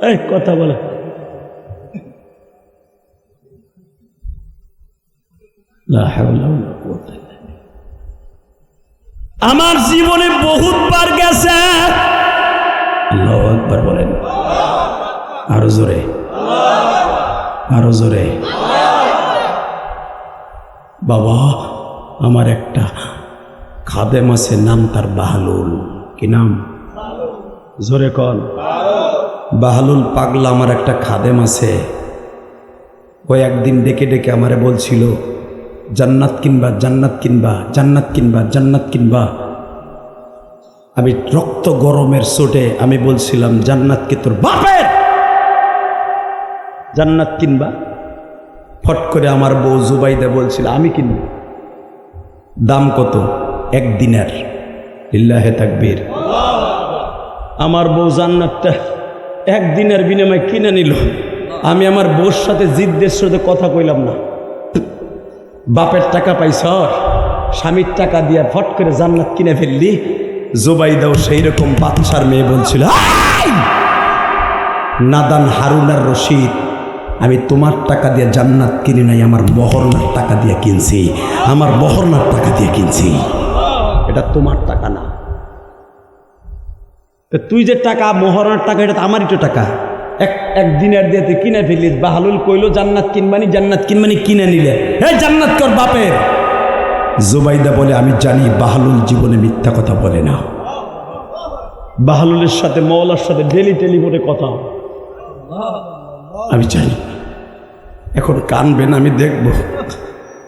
এই কথা বলে আমার জীবনে বহুতবার গেছে আল্লাহু আকবার বলেন আরো জোরে বাবা আমার একটা খাদেম আছে নাম তার বাহালুল কি নাম জোরে কন বাহালুল পাগলা আমার একটা খাদেম আছে ও একদিন ডেকে ডেকে আমারে বলছিল জান্নাত কিনবা আমি রক্ত গরমের চোটে আমি বলছিলাম জান্নাত কি তোর বাপের জান্নাত কিনবা ফট করে আমার বউ জুবাইদা বলছিল আমি কিনব দাম কত একদিনের লিল্লাহে তাকবীর আমার বউ জান্নাতটা একদিনের বিনিময়ে কিনে নিল আমি আমার বউর সাথে জিদ্দের সাথে কথা কইলাম না বাপের টাকা পাইছ স্বামীর টাকা দিয়া ফট করে জান্নাত কিনে ফেললি জুবাইদাও সেই রকম বাচ্চার মেয়ে বলছিল নাদান হারুনার রশিদ আমি তোমার টাকা দিয়ে জান্নাত কিনি নাই আমার বহরনার টাকা দিয়ে কিনছি এটা তোমার টাকা না তুই যে টাকা মোহরার টাকা এটা তো আমারই তো টাকা একদিনের দিয়ে তুই কিনে ফেলিস বাহালুল কইলো জান্নাত কিনবানি কিনে নিলে হে জান্নাত কর বাপের জুবাইদা বলে আমি জানি বাহালুল জীবনে মিথ্যা কথা বলে না বাহালুলের সাথে মওলার সাথে ডেলি টেলিফোনে কথা আমি জানি এখন কানবেন আমি দেখব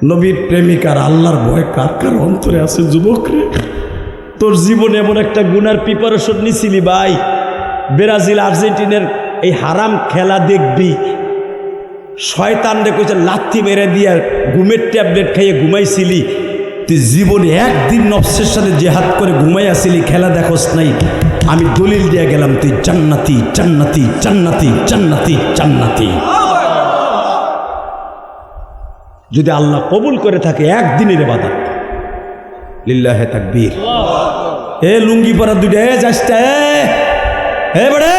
নবীর প্রেমিকার আল্লাহর ভয় কার কার অন্তরে আছে যুবক রে তোর জীবনে এমন একটা গুনার প্রিপারেশন নিছিলি ভাই ব্রাজিল আর্জেন্টিনার এই হারাম খেলা দেখবি শয়তান রে কইছে লাথি মেরে দিয়া ঘুমের ট্যাবলেট খাইয়ে ঘুমাইছিলি তুই জীবনে একদিন নফসের সাথে জেহাদ করে ঘুমাইয়াছিলি খেলা দেখোস নাই আমি দলিল দিয়ে গেলাম তুই জান্নাতি যদি আল্লাহ কবুল করে থাকে একদিনের ইবাদত লিল্লাহে তাকবীর এ লুঙ্গি পরা দুইটা এ যাসটা এ বড়ে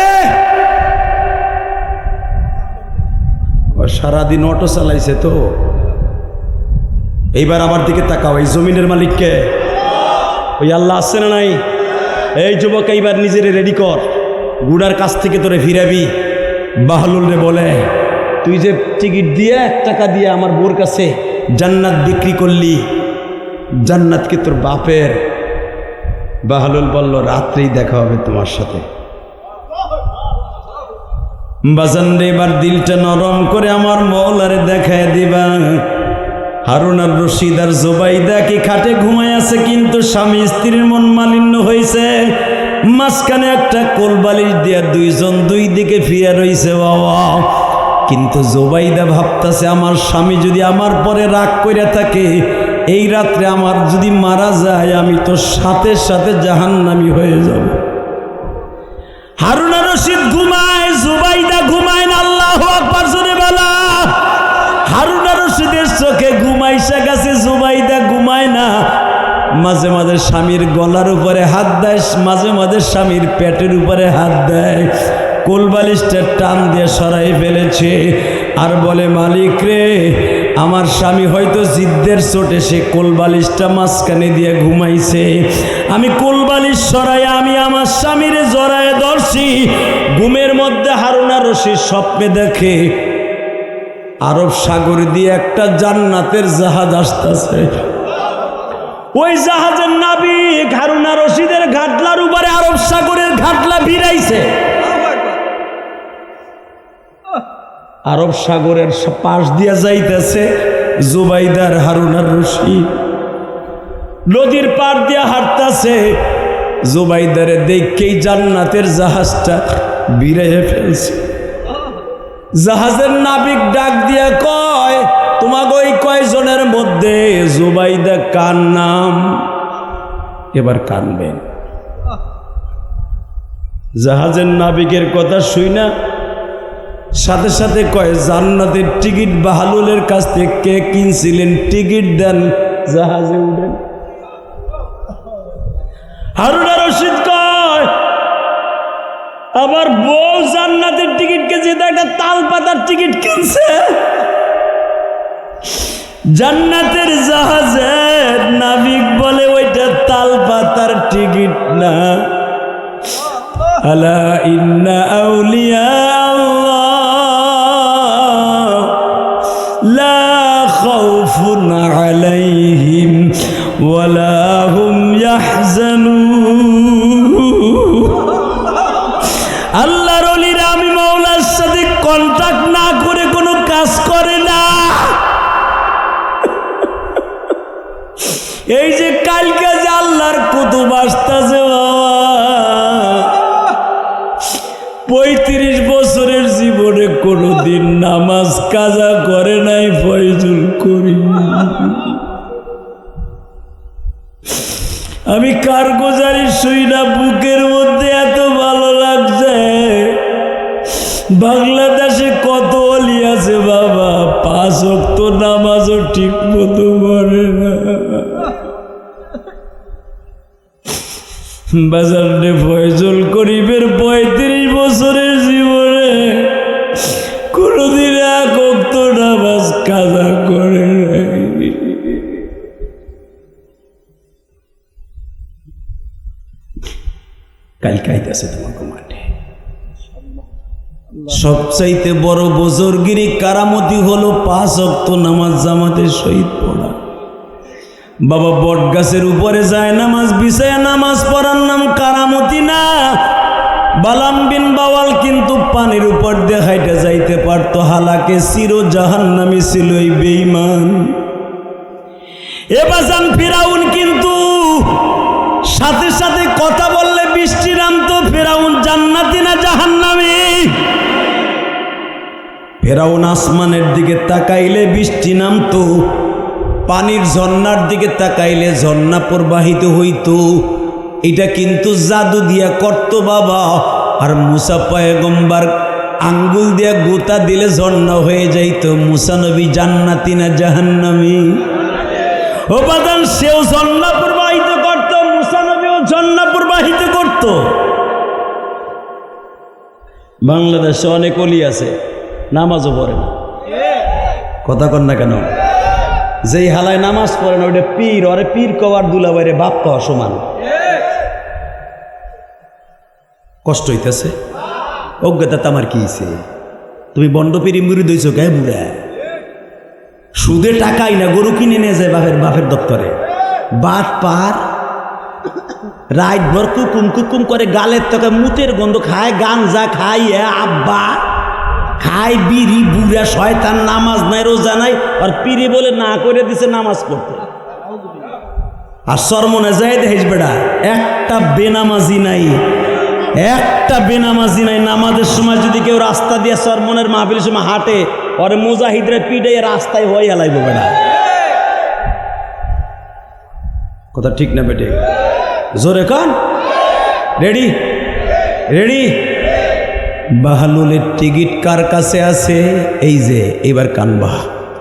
সারাদিন অটো চালাইছে তো এইবার আমার দিকে তাকাও এই জমিনের মালিককে ওই আল্লাহ আসছে না নাই এই যুবক এইবার নিজের রেডি কর গুড়ার কাছ থেকে তোরে ফিরাবি বাহলুল রে বলে তুই যে টিকিট দিয়ে 1 টাকা দিয়ে আমার বোর কাছে জান্নাত বিক্রি করলি জান্নাত কি তোর বাপের বাহলুল বলল রাত্রেই দেখা হবে তোমার সাথে বাজান রে এবার দিলটা নরম করে আমার মওলারে দেখায় দিবা হারুনার রশিদ আর জুবাইদা কি খাটে ঘুমায় আছে কিন্তু স্বামী স্ত্রীর মন মালিন্য হয়েছে মাঝখানে একটা কোলবালিশ দিয়া দুইজন দুই দিকে ফিরে রইছে বাবা কিন্তু জুবাইদা ভাবতাছে আমার স্বামী যদি আমার পরে রাগ করে থাকে এই রাত্রে আমার যদি মারা যায় আমি তো সাথে সাথে জাহান্নামী হয়ে যাব হারুন আর রশিদ ঘুমায়, জুবাইদা ঘুমায় না। আল্লাহু আকবার জোরে বলা। হারুন আর রশিদের চোখে ঘুমাইসা গেছে, জুবাইদা ঘুমায় না। মাঝে মাঝে স্বামীর গলার উপরে হাত দেয়, মাঝে মাঝে স্বামীর পেটের উপরে হাত দেয়। কোলবালিশটা টান দিয়ে সরাই ফেলেছে আর বলে, মালিক রে, আমার স্বামী হয়তো জিদ্দের চোটে সে কোলবালিশটা মাঝখানে দিয়ে ঘুমাইছে। আমি কোলবালিশ সরাই আমি আমার স্বামীরে জড়ায় ধরছি। ঘুমের মধ্যে হারুন আর রশিদ স্বপ্নে দেখে আরব সাগর দিয়ে একটা জান্নাতের জাহাজ আসতেছে। ওই জাহাজের নাবিক হারুন আর রশিদের ঘাটলার উপরে আরব সাগরের ঘাটলা ভিড়াইছে। আরব সাগরের পাশ দিয়া যাইতেছে জুবাইদার হারুন আর রশিদ, নদীর পার দিয়া হাঁটতেছে। জুবাইদারে দেখেই জান্নাতের জাহাজটা ভিড়াইয়া ফেলছে। জাহাজের নাবিক ডাক দিয়া কয়, তোমাকে ওই কয়জনের মধ্যে জুবাইদা কার নাম? এবার কানবেন। জাহাজের নাবিকের কথা শুই না সাথে সাথে কয়, জান্নাতের টিকিট বাহালুলের কাছ থেকে কে কিনছিলেন, টিকিট দেন, জাহাজে উঠেন। হারুন আর রশিদ কয়, আবার বউ জান্নাতের টিকিট কিনছে, একটা তাল পাতার টিকিট কিনছে। জান্নাতের জাহাজের নাবিক বলে, ওইটা তাল পাতার টিকিট না। আলা ইন্না আউলিয়া আল্লাহ লা খাউফুন আলাইহিম ওয়ালা হুম ইয়াহজানুন। আল্লাহর ওলিরা আমি মাওলার সাথে কন্টাক্ট না করে কোনো কাজ করে না। এই যে কালকে যে আল্লাহর কুতুব আসতেছে বাবা, 35 বছরের জীবনে কোনোদিন নামাজ কাজা করে নাই ফয়জুল করিম। আমি কার গোজারি শুই না, বুকের মধ্যে এত ভালো লাগছে। বাংলাদেশে কত অলি আছে বাবা, 5 ওয়াক্ত নামাজও ঠিক মতো পড়ে না। বাজারে ফয়জুল করিমের 35 বছরের জীবনে কোনদিন 1 ওয়াক্ত নামাজ কাজা করে নাই। কালকে আইতাছে তোমাকে মাঠে। সবচাইতে বড় বুজুর্গিরি কারামতি হলো 5 ওয়াক্ত নামাজ জামাতের সহিত পড়া। বাবা বট গাছের উপরে যায় নামাজ বিছায়া নামাজ পড়ার নাম কারামতি না। বালাম বিন বাওয়াল কিন্তু পানির উপর দিয়ে হাইটা যাইতে পারতো, হালাকে চির জাহান্নামী ছিল এই বেঈমান। এবাজান ফিরাউন কিন্তু সাথে সাথে কথা বললে বৃষ্টি নামতো। ফিরাউন জান্নাতি না জাহান্নামী? ফিরাউন আসমানের দিকে তাকাইলে বৃষ্টি নামতো, পানির ঝর্ণার দিকে তাকাইলে ঝর্ণা প্রবাহিত হইতো। এটা কিন্তু জাদু দিয়া করতো বাবা। আর মুসা পয়গম্বর আঙ্গুল দিয়া গোতা দিলে ঝর্ণা হয়ে যাইতো। মুসা নবী জান্নাতি না জাহান্নামী? ও বাদান, সেও ঝর্ণা প্রবাহিত করতো, মুসা নবীও ঝর্ণা প্রবাহিত করত। বাংলাদেশে অনেক অলি আছে, নামাজও পড়ে না। কথা কন না কেন? যেই হালায় নামাজ পড়ে না ওইটা পীর, ওরে পীর কওয়ার দুলাবাইরে বাপ পাওয়া সমান। কষ্ট হইতেছে। অজ্ঞতা তামার কি হইছে? তুমি বন্ড পীরি মুড়ি দইছ কে বুড়া? সুদে টাকাই না, গরু কিনে নিয়ে যায় বাপের দপ্তরে। বাট পার রাত ভর কুকুম কুকুম করে, গালের থেকে মুতের গন্ধ খায়, গাঞ্জা খায়, আব্বা খায়, বিড়ি, বুড়া শয়তান, নামাজ নাই রোজা নাই। আর পীরি বলে না করে দিছে নামাজ পড়তে। আর সরমনে যায় দেখিস বেড়া, একটা বেনামাজি নাই, একটা বেনামাজি নাই। নামাজের সময় যদি কেউ রাস্তা দিয়ে সরমনের মাহফিলের সময় হাঁটে, ওরে মুজাহিদরা পিডে রাস্তায় হয়ে হেলাইব বেড়া। কথা ঠিক না বেটে? জোরে কান। Ready ready? বাহালুলের টিকিট কার কাছে আছে? এই যে এবার কানবা।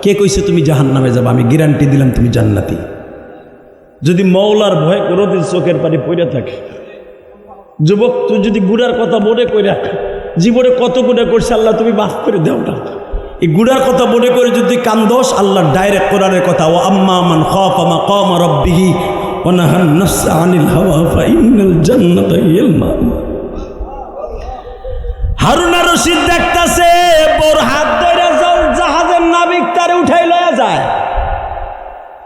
কে কইছে তুমি জাহান্নামে যাবা? আমি গ্যারান্টি দিলাম তুমি জান্নাতি। যদি মওলার ভয় কোনোদিন চোখের পানি পড়ে থাকে, যুবক তুই যদি গুড়ার কথা মনে কইরা জীবনে কত গুণা করছে আল্লাহ তুমি মাফ করে দাও না, এই গুড়ার কথা মনে করে যদি কান্দোস, আল্লাহ ডাইরেক্ট কোরআনের কথা, ও আম্মা মান খাফা মাকামা রাব্বিহি ওয়া নাহান নাফসা আনিল হাওয়া ফাইনাল জান্নাতা হিয়াল মা'ওয়া। হারুন আর রশিদ দেখতাছে বোর হাত ধরে জাহাজের নাবিক তারে উঠাই লয়া যায়।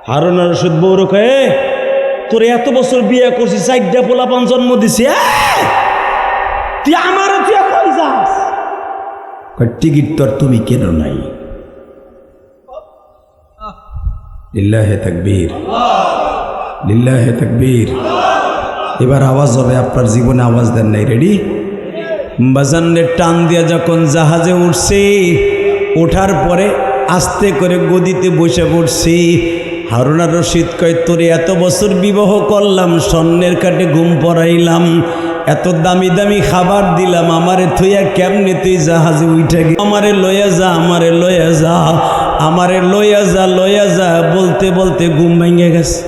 হারুন আর রশিদ বউর কয়ে, তোর এত বছর বিয়ে করছিস, 4টা পোলাপান জন্ম দিছি, তুই আমারও তুই কই যাস? টিকিট তোর তুমি কেন নাই? লিল্লাহে তাকবীর, লিল্লাহে তাকবীর। এবার আওয়াজ হবে, আপনার জীবনে আওয়াজ দেন নাই। রেডি? বাজানের টান দিয়া যখন জাহাজে উঠছি, ওঠার পরে আস্তে করে গদিতে বসে পড়ছি। হারুন আর রশিদ কয়, তোরে এত বছর বিবাহ করলাম, স্বর্ণের কাটে ঘুম পড়াইলাম, এত দামি দামি খাবার দিলাম, আমারে থইয়া কেমনে তুই জাহাজে উঠে গে? আমারে লইয়া যা, আমারে লইয়া যা, আমারে লইয়া যা, লইয়া যা বলতে বলতে ঘুম ভেঙে গেছে।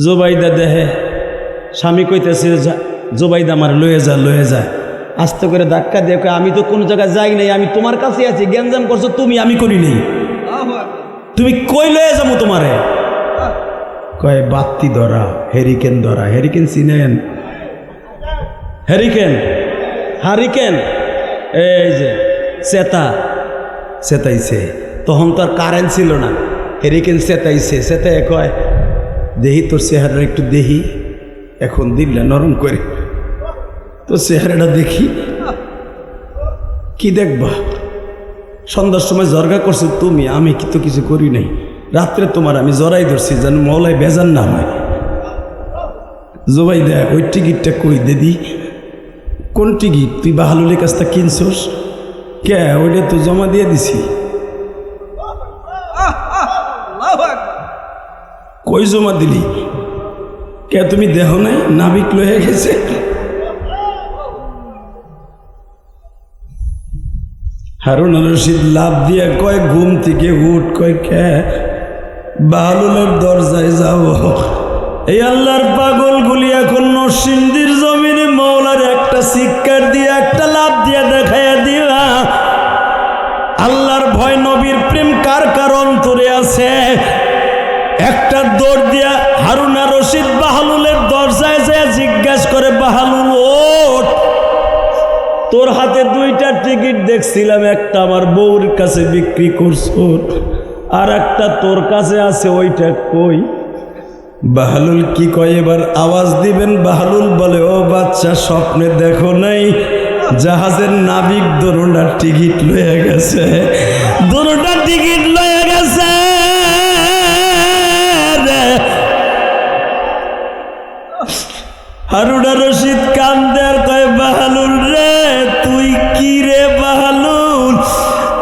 জোবাইদা দেহে স্বামী কইতেছে, জোবাইদা আমার লয়ে যা, লয়ে যা। আস্তে করে ধাক্কা দিয়ে কয়, আমি তো কোনো জায়গায় যাই নাই, আমি তোমার কাছে আছি, গ্যাঞ্জাম করছো তুমি, আমি করি নাই, তুমি কই লয়ে যাবো তোমারে? কয় বাতি ধরা, হেরিকেন ধরা। হেরিকেন চিনেন? হেরিকেন, হারিকেন, এই যে চেতা, চেতাইছে। তখন তো আর কারেন্ট ছিল না, হেরিকেন চেতাইছে। চেতাই কয়, দেহি তোর চেহারা একটু দেহি, এখন দিল্লা নরম করে তোর চেহারাটা দেখি। কি দেখবা? সন্ধ্যার সময় জর্গা করছো তুমি, আমি তো কিছু করি নাই। রাত্রে তোমার আমি জড়াই ধরছি যেন মওলায় বেজান না হয়। জবাই দেয়, ওই টিকিটটা কই দিদি? কোন টিকিট? তুই বাহালুলের কাছটা কিনছোস? কে? ওইটা তো জমা দিয়ে দিছি। কই জমা দিলি? কে তুমি দেহ নাই? নাবিক লয়ে গেছে। হারুন আর রশিদ লাভ দিয়ে কয়, ঘুম থেকে উঠ। কয় কে? বাহালুলের দরজায় যাব। এই আল্লাহর পাগলগুলি এখন নরসিংদীর জমিনে মওলার একটা শিক্ষার দিয়ে একটা লাভ দিয়ে দেখাইয়া দিবা। আল্লাহর ভয়, নবীর প্রেম কার কার অন্তরে আছে? একটা দৌড় দিয়া হারুন আর রশিদ বাহালুলের দরজায় যায় জিজ্ঞাসা করে, বাহালুল ওঠ, তোর হাতে 2টা টিকিট দেখছিলাম, একটা আমার বউর কাছে বিক্রি করছো, আর একটা তোর কাছে আছে, ওইটা কই? বাহালুল কি কয়? এবার আওয়াজ দিবেন। বাহালুল বলে, ও বাচ্চা, স্বপ্নে দেখো নাই জাহাজের নাবিক দোনোটা টিকিট লয়ে গেছে, দোনোটা টিকিট লয়ে গেছে। হারুন আর রশিদ কান্দে আর কয়, বাহালুল রে, তুই কি রে বাহালুল?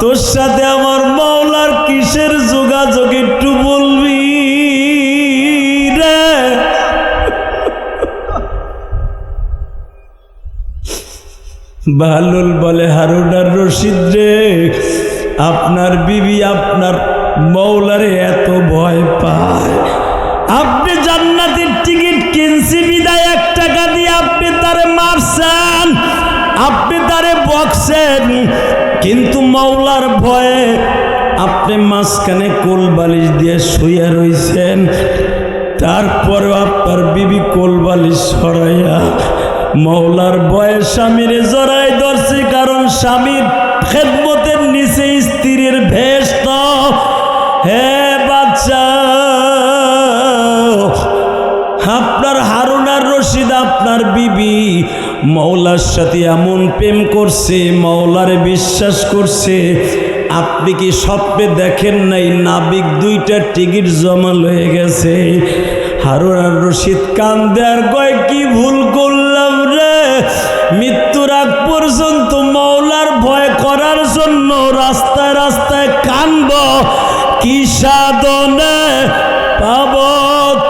তোর সাথে আমার মওলার কিসের যোগাযোগ একটু বলবি রে? বাহালুল বলে, হারুন আর রশিদ রে, আপনার বিবি আপনার মওলারে এত ভয় পায়, আপনি জান্নাতের টিকিট কিনছি বিদায় 1 টাকা দিয়ে আপনি তারে মারছেন, আপনি তারে বকছেন, কিন্তু মওলার ভয়ে আপনি মাঝখানে কোল বালিশ দিয়ে শুয়ে রইছেন। তারপরেও আপনার বিবি কোল বালিশ সরাইয়া মওলার ভয়ে স্বামীরে জড়াই ধরছে, কারণ স্বামীর খেদমতের নিচে স্ত্রীর ভেষ। তো হে বাচ্চা, আপনার হারুন আর রশিদ, আপনার বিবি মওলার সাথে এমন প্রেম করছে, মওলারে বিশ্বাস করছে, আপনি কি স্বপ্নে দেখেন নাই নাবিক 2টা টিকিট জমা লয়ে গেছে? হারুন আর রশিদ কান্দে আর কয়, কি ভুল করলাম রে? মৃত্যুর আগ পর্যন্ত মওলার ভয় করার জন্য রাস্তায় রাস্তায় কানব, কি সাধনে পাব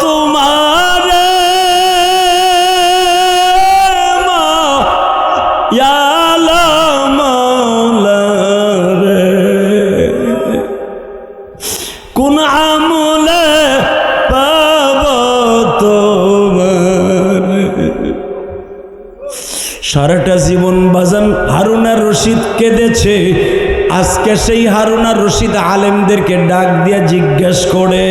তোমার? সারাটা জীবন বাজান হারুনার রশিদ কেঁদেছে। আজকে সেই হারুনার রশিদ আলেমদেরকে ডাক দিয়া জিজ্ঞেস করে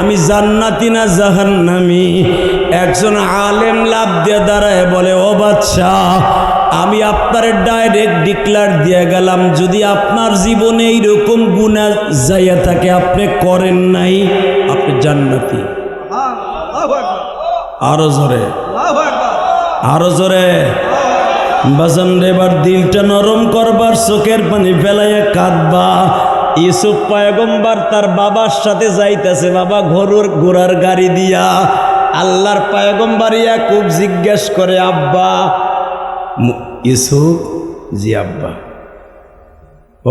আমি জান্নাতি না জাহান্নামী। একজন আলেম লাভ দিয়ে দাঁড়ায় বলে ও বাদশা, আমি আপনার ডাইরেক্ট ডিক্লার দিয়ে গেলাম, যদি আপনার জীবনে এইরকম গুনাহ যাইয়া থাকে আপনি করেন নাই, আপনি জান্নাতি। আরো জোরে, আরো জোরে বাজান রে, এবার দিলটা নরম করবার, চোখের পানি ফেলাইয়া কাঁদবা। ইউসুফ পয়গম্বর তার বাবার সাথে যাইতেছে, বাবা ঘোড়ার গাড়ি দিয়া। আল্লাহর পয়গম্বর ইয়াকুব জিজ্ঞেস করে আব্বা। ইউসুফ, জি আব্বা।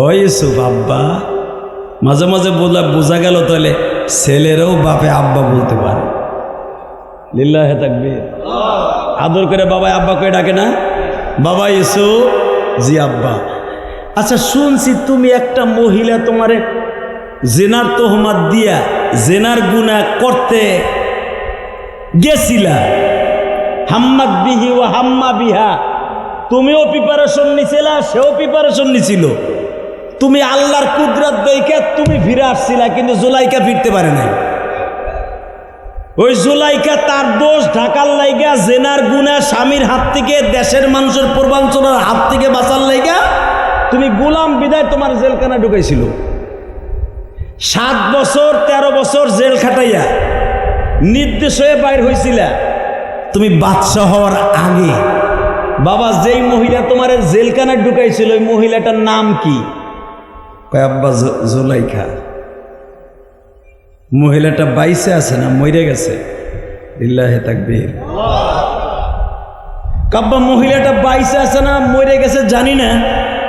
ও ইউসুফ আব্বা। মাঝে মাঝে বোঝা গেল তাহলে ছেলেরাও বাপে আব্বা বলতে পারে। লিল্লাহে তাকবীর। আদর করে বাবা আব্বা করে ডাকে না? বাবা ইউসুফ, জি আব্বা। আচ্ছা শুনছি তুমি একটা মহিলা তোমারে জেনার তোহমাত দিয়া জেনার গুনাহ করতে গেছিলা, হাম্মাদ বিহি ও হাম্মা বিহা। তুমিও প্রিপারেশন নিছিলা, সেও প্রিপারেশন নিছিল। তুমি আল্লাহর কুদরত দেখে তুমি ফিরে আসছিলা, কিন্তু জুলাইকা ফিরতে পারে নাই। ওই জুলাইকা তার দোষ ঢাকার লাইগা, জেনার গুনাহ স্বামীর হাত থেকে, দেশের মানুষের পূর্বাঞ্চলের হাত থেকে বাঁচার লাইগা তুমি গোলাম বিদায় তোমার জেলখানা ঢুকাইছিল। 7 বছর 13 বছর জেল খাটাইয়া নির্দেশ হয়ে বাইর হয়েছিলা তুমি বাদশা হওয়ার আগে। বাবা যেই মহিলা তোমার জেলখানা ঢুকাইছিল ওই মহিলাটার নাম কি? কয় আব্বা জুলাইখা। মহিলাটা বাইসে আছে না মরে গেছে? লিল্লাহে তাকবীর। কাব্বা মহিলাটা বাইসে আছে না মরে গেছে জানি না,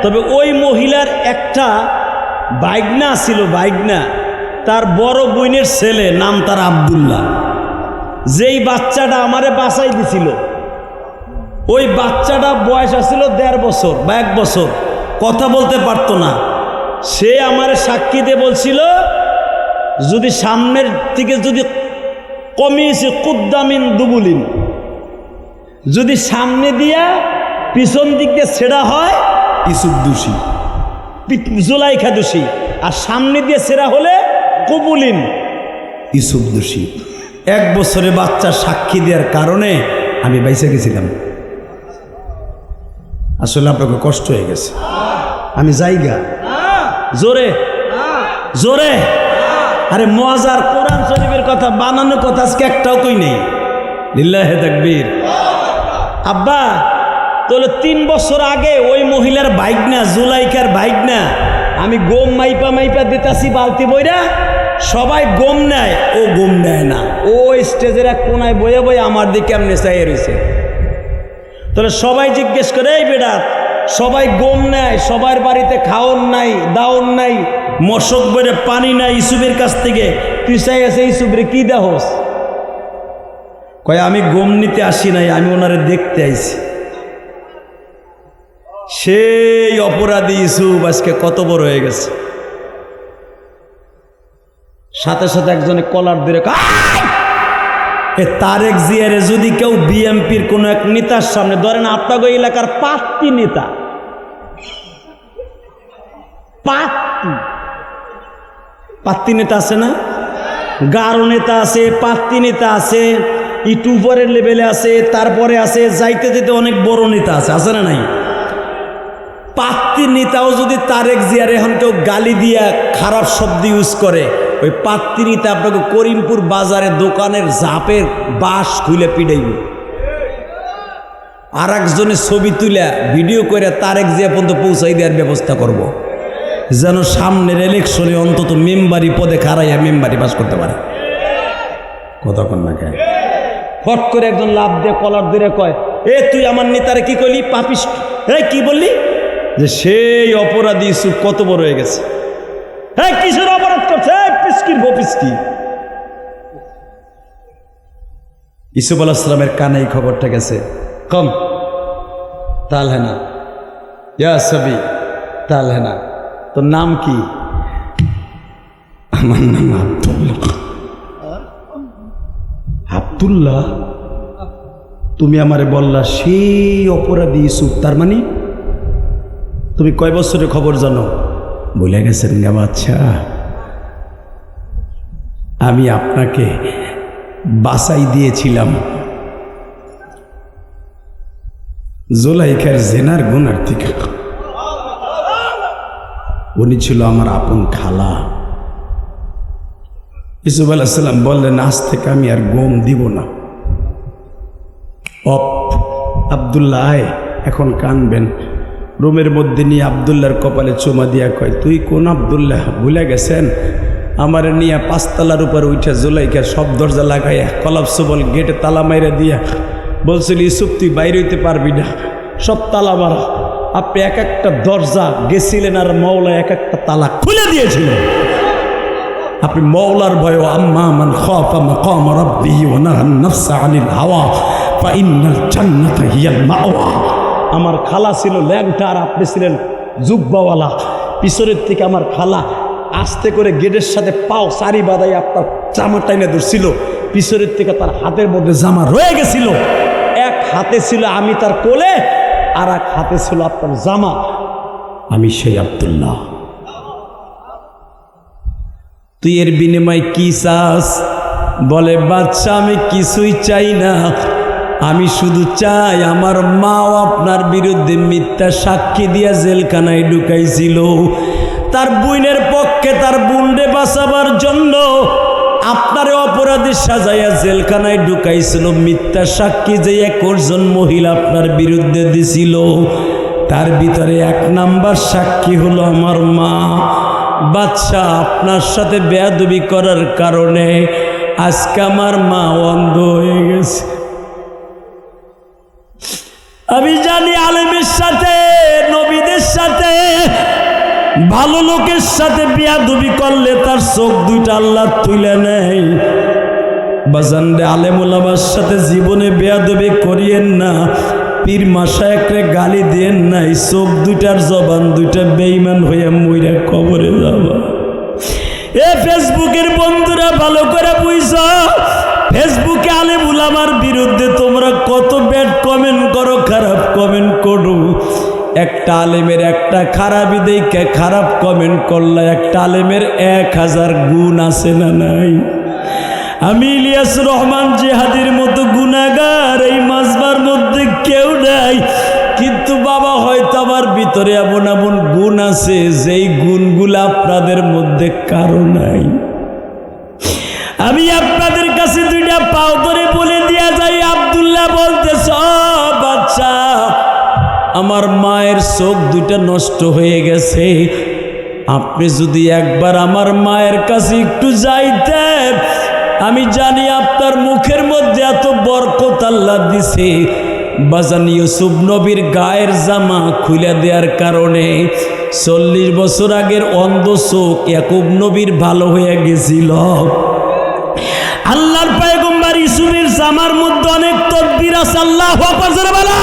তবে ওই মহিলার একটা বাইগনা ছিল, বাইগনা তার বড় বোনের ছেলে, নাম তার আব্দুল্লাহ। যেই বাচ্চাটা আমারে বাঁচাই দিছিল, ওই বাচ্চাটা বয়স আছিল 1.5 বছর বা 1 বছর, কথা বলতে পারতো না। সে আমারে সাক্ষী দিয়ে বলছিল যদি সামনের থেকে যদি কমিয়েছে কুদ্দামিন দুবুলিন, যদি সামনে দিয়া পিছন দিক দিয়ে ছেড়া হয় ইউসুফ দোষী, জুলাইখা দোষী, আর সামনে দিয়ে ছেড়া হলে কবুলিন ইউসুফ দোষী। 1 বছরে বাচ্চার সাক্ষী দেওয়ার কারণে আমি বাইসে গেছিলাম। আসলে আপনাকে কষ্ট হয়ে গেছে, আমি যাইগা জোরে জোরে। আরে মজার কোরআন শরীফের কথা, বানানোর কথা আজকে একটাও কই নেই। লিল্লাহে তাকবীর। আব্বা তাহলে 3 বছর আগে ওই মহিলার বাইগনা, জুলাইকার বাইগনা, আমি গম মাইপা মাইপা দিতাছি বালতি বইরা, সবাই গম নেয়, ও গম নেয় না। ও স্টেজের এক কোনায় বয়ে বয়ে আমার দিকে এমনি চাইয়ে রয়েছে। তাহলে সবাই জিজ্ঞেস করে এই বেটা, সবাই গম নেয়, সবার বাড়িতে খাওন নাই, দাওন নাই, মশক বেড়ে পানি নাই ইউসুফের কাছ থেকে, তুই চাই আছে ইউসুফরে কি দেহস? কয় আমি গম নিতে আসি নাই, আমি ওনারে দেখতে আইছি। সেই অপরাধী ইউসুফ আজকে কত বড় হয়ে গেছে। সাথে সাথে একজনে কলার ধরে এ তারেক জিয়ারে যদি কেউ বিএমপির কোন এক নেতার সামনে ধরেন, আপনাকে এলাকার পাত্তি নেতা, পাত্তি নেতা আছে না, গারো নেতা আছে, পাত্তি নেতা আছে, একটু উপরের লেভেলে আছে, তারপরে আছে যাইতে যেতে অনেক বড় নেতা আছে, আছে না নাই? পাত্তি নেতাও যদি তারেক জিয়ার এখন কেউ গালি দিয়া খারাপ শব্দ ইউজ করে, ওই পাত্তি নেতা আপনাকে করিমপুর বাজারে দোকানের ঝাপের বাঁশ খুলে পিটাইব। আর একজনের ছবি তুলে ভিডিও করে তারেক জিয়া পর্যন্ত পৌঁছাই দেওয়ার ব্যবস্থা করব, যেন সামনের ইলেকশনে অন্তত মেম্বারি পদে খাড়াইয়া মেম্বারি পাস করতে পারে। কথা কন না কেন? ফট করে একজন লাভ দিয়ে কলার ধরে কয়, এ তুই আমার নেতারে কি করলি পাপিষ্ট? এই কি বললি? যে সেই অপরাধী ইউসুফ কত বড় হয়ে গেছে। হ্যাঁ কিসের অপরাধ করছে? পিসকির বপিসকি। ইউসুফ আলাইহিস সালামের কানে এই খবরটা গেছে। কম তাল হ্যাঁ না ইয়া সবি তাল হ্যাঁ না, তোর নাম কি? আমার নাম আব্দুল্লাহ। আব্দুল্লাহ? তুমি আমারে বললা সেই অপরাধী ইউসুফ, তার মানে তুমি কয় বছরের খবর জানো? বলে গেছেন গা বাচ্চা, আমি আপনাকে বাছাই দিয়েছিলাম জুলাইখার জেনার গুনার থেকে। উনি ছিল আমার আপন খালা। ইউসুফ আলাইহিস সালাম বললেন, আজ থেকে আমি আর গম দিব না। আব্দুল্লাহ আয়, এখন কানবেন। রুমের মধ্যে নিয়ে আব্দুল্লাহর কপালে চুমা দিয়া কয়, তুই কোন আব্দুল্লাহ? ভুলে গেছেন? আমার নিয়ে 5 তলার উপর উঠে জুলাইখা সব দরজা লাগাইয়া কলাপসবল গেটে তালা মাইরা দিয়া বলছিল, ইউসুফ তুই বাইরে হইতে পারবি না, সব তালা মারা। আপনি এক একটা দরজা গেছিলেন আর মওলা এক একটা তালা খুলে দিয়েছিল। আপনি মওলার ভয়ে আম্মা মান খাফা মাকাম রাব্বিহি ওয়া নাহা আন-নাফসা আনিল হাওয়া ফা ইন্নাল জান্নাতা হিয়াল মাওয়া। আমার খালা ছিল ল্যাংটা আর আপনি ছিলেন জুব্বাওয়ালা। পিছনের থেকে আমার খালা আস্তে করে গেটের সাথে পাও সারি বাঁধাই আপনার জামা টাইনে ধরছিল। পিছনের থেকে তার হাতের মধ্যে জামা রয়ে গেছিল। এক হাতে ছিল আমি তার কোলে, আর এক হাতে ছিল আপনার জামা। আমি সেই আব্দুল্লাহ। তুই এর বিনিময়ে কি চাস? বলে, বাচ্চা আমি কিছুই চাই না, আমি শুধু চাই আমার মাও আপনার বিরুদ্ধে মিথ্যা সাক্ষী দিয়া জেলখানায় ঢুকাইছিল। তার বোনের পক্ষে তার বোনরে বাঁচাবার জন্য আপনারে অপরাধী সাজাইয়া জেলখানায় ঢুকাইছিল। মিথ্যা সাক্ষী যে 21 জন মহিলা আপনার বিরুদ্ধে দিছিল, তার ভিতরে 1 নাম্বার সাক্ষী হলো আমার মা। বাচ্চা, আপনার সাথে বেয়াদবি করার কারণে আজকে আমার মা অন্ধ হয়ে গেছে। আমি জানি আলেমের সাথে, নবীদের সাথে, ভালো লোকের সাথে বেয়াদবি করলে তার চোখ দুইটা আল্লাহ তুলে নেয়। বাজান রে, আলেম ওলামার সাথে জীবনে বেয়াদবি করিয়েন না, পীর মাশায়েখরে গালি দিয়েন না। এই চোখ দুইটার জবান দুইটা বেঈমান হইয়া মইরা কবরে যাবা। এ ফেসবুকের বন্ধুরা ভালো করে বুঝছো, ফেসবুকে আলেম উলামার বিরুদ্ধে তোমরা কত ব্যাড কমেন্ট করো, খারাপ কমেন্ট করো। একটা আলেমের একটা খারাপই দেখে খারাপ কমেন্ট করলে একটা আলেমের 1000 গুণ আছে না নাই? আমি ইলিয়াস রহমান জিহাদির মতো গুনাহগার এই মাজবার মধ্যে কেউ নাই, কিন্তু বাবা হয়তো আমার ভিতরে এমন এমন গুণ আছে যেই গুণগুলো আপনাদের মধ্যে কারো নাই। আমি আপনাদের কাছে 2টা পাও ধরে বলে দিয়া যাই, আব্দুল্লাহ বলতেছ, বাচ্চা আমার মায়ের চোখ দুইটা নষ্ট হয়ে গেছে। আপনি যদি একবার আমার মায়ের কাছে একটু যাইতেন, আমি জানি আপনার মুখের মধ্যে এত বরকত আল্লাহ দিছে। বাজান, ইউসুফ নবীর গায়ের জামা খুলে দেওয়ার কারণে 40 বছর আগের অন্ধ চোখ ইয়াকুব নবীর ভালো হয়ে গেছিল। আল্লাহর পয়গম্বর ইউসুফের জামার মধ্যে অনেক তদবির আছে। আল্লাহু আকবার জোরে বলো।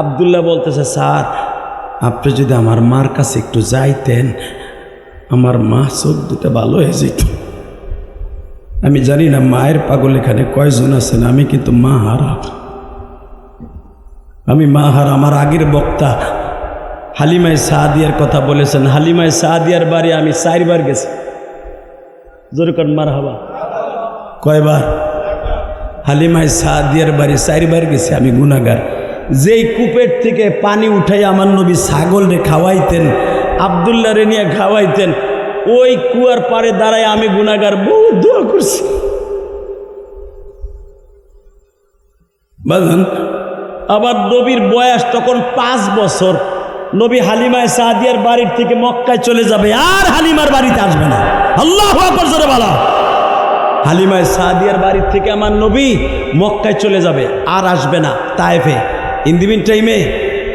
আব্দুল্লাহ বলতেছে, স্যার আপনি যদি আমার মার কাছে একটু যাইতেন, আমার মা চোখ দুটো ভালো হয়ে যেত। আমি জানি না মায়ের পাগল এখানে কয়জন আছেন, আমি কিন্তু মা হারা। আমি মা হারা। আমার আগের বক্তা হালিমায়ে সাদিয়ার কথা বলেছেন। হালিমায়ে সাদিয়ার বাড়ি আমি 4 বার গেছি। জোরে কর মারহাবা। কয়বার? হালিমায়ে সাদিয়ার বাড়ি 4 বার গেছি। আমি গুনাহগার। যেই কূপের থেকে পানি উঠাই আমার নবী ছাগল রে খাওয়াইতেন, আব্দুল্লাহ রে নিয়ে খাওয়াইতেন, ওই কুয়ার পাড়ে দাঁড়ায় আমি গুনাহগার বহু দোয়া করছি। বুঝলেন? আবার নবীর বয়স তখন 5 বছর। নবী হালিমায়ে সাদিয়ার বাড়ির থেকে মক্কায় চলে যাবে, আর হালিমার বাড়িতে আসবে না। আল্লাহু আকবার জোরে বলো। হালিমায়ে সাদিয়ার বাড়ির থেকে আমার নবী মক্কায় চলে যাবে, আর আসবে না তায়েফে। ইন দি মিন টাইমে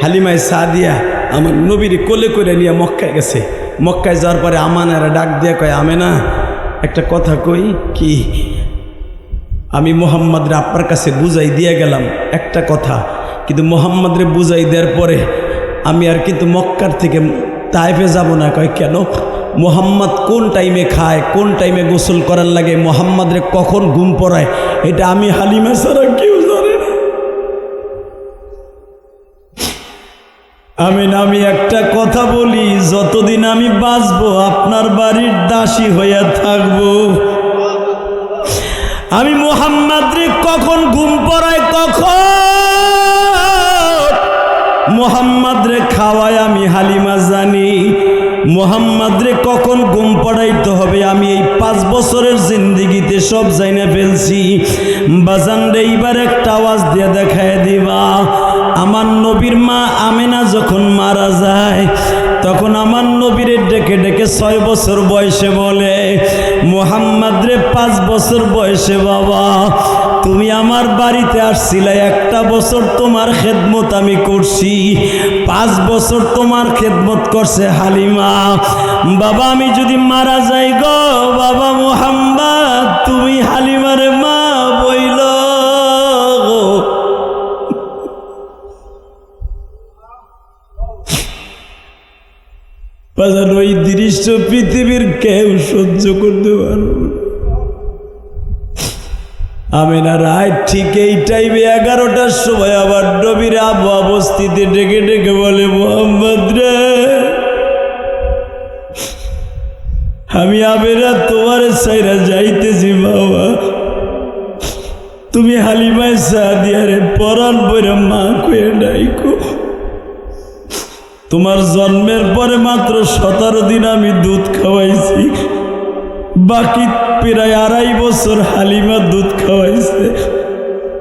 হালিমায়ে সাদিয়া আমার নবীর কোলে করে নিয়ে মক্কায় গেছে। মক্কায় যাওয়ার পরে আমানারা ডাক দিয়ে কয়, আমেনা একটা কথা কই কি, আমি মোহাম্মদরে আপনার কাছে বুঝাই দিয়ে গেলাম একটা কথা, কিন্তু মোহাম্মদরে বুঝাই দেওয়ার পরে আমি আর কিন্তু মক্কার থেকে তায়েফে যাব না। কয় কেন? মোহাম্মদ কোন টাইমে খায়, কোন টাইমে গোসল করার লাগে, মোহাম্মদরে কখন ঘুম পড়ায়, এটা আমি হালিমা ছাড়া কেউ জানে না। আমি একটা কথা বলি, যতদিন আমি বাঁচবো আপনার বাড়ির দাসী হইয়া থাকবো। আমি মোহাম্মদরে কখন ঘুম পড়ায়, কখন মোহাম্মদরে খাওয়ায় আমি হালিমা জানি। মোহাম্মদরে কখন ঘুম পড়াইতে হবে আমি এই 5 বছরের জিন্দিগিতে সব জাইনা ফেলছি। বাজান রে, এইবার একটা আওয়াজ দিয়ে দেখায় দিবা। আমার নবীর মা আমেনা যখন মারা যায়, তখন আমার নবীরে ডেকে ডেকে 6 বছর বয়সে বলে, মোহাম্মদরে 5 বছর বয়সে বাবা তুমি আমার বাড়িতে আসছিলে, 1 বছর তোমার খেদমত আমি করছি, 5 বছর তোমার খেদমত করছে হালিমা। বাবা আমি যদি মারা যাই গো বাবা মোহাম্মদ, তুমি হালিমারে মা বইল। ওই দৃশ্য পৃথিবীর কেউ সহ্য করতে পারবে না। আমেনা রায় ঠিক এই টাইমে 11টার সময় আবার নবীর আবু অবস্থিতে ডেকে ডেকে বলে, মোহাম্মদ রে, আমি আমেনা তোমার সাইরা যাইতেছি বাবা, তুমি হালিমায় সাদিয়ারে পরাণ বইরা মা কয়ে ডাইকো। তোমার জন্মের পরে মাত্র 17 দিন আমি দুধ খাওয়াইছি, বাকি প্রায় 2.5 বছর হালিমা দুধ খাওয়াইছে,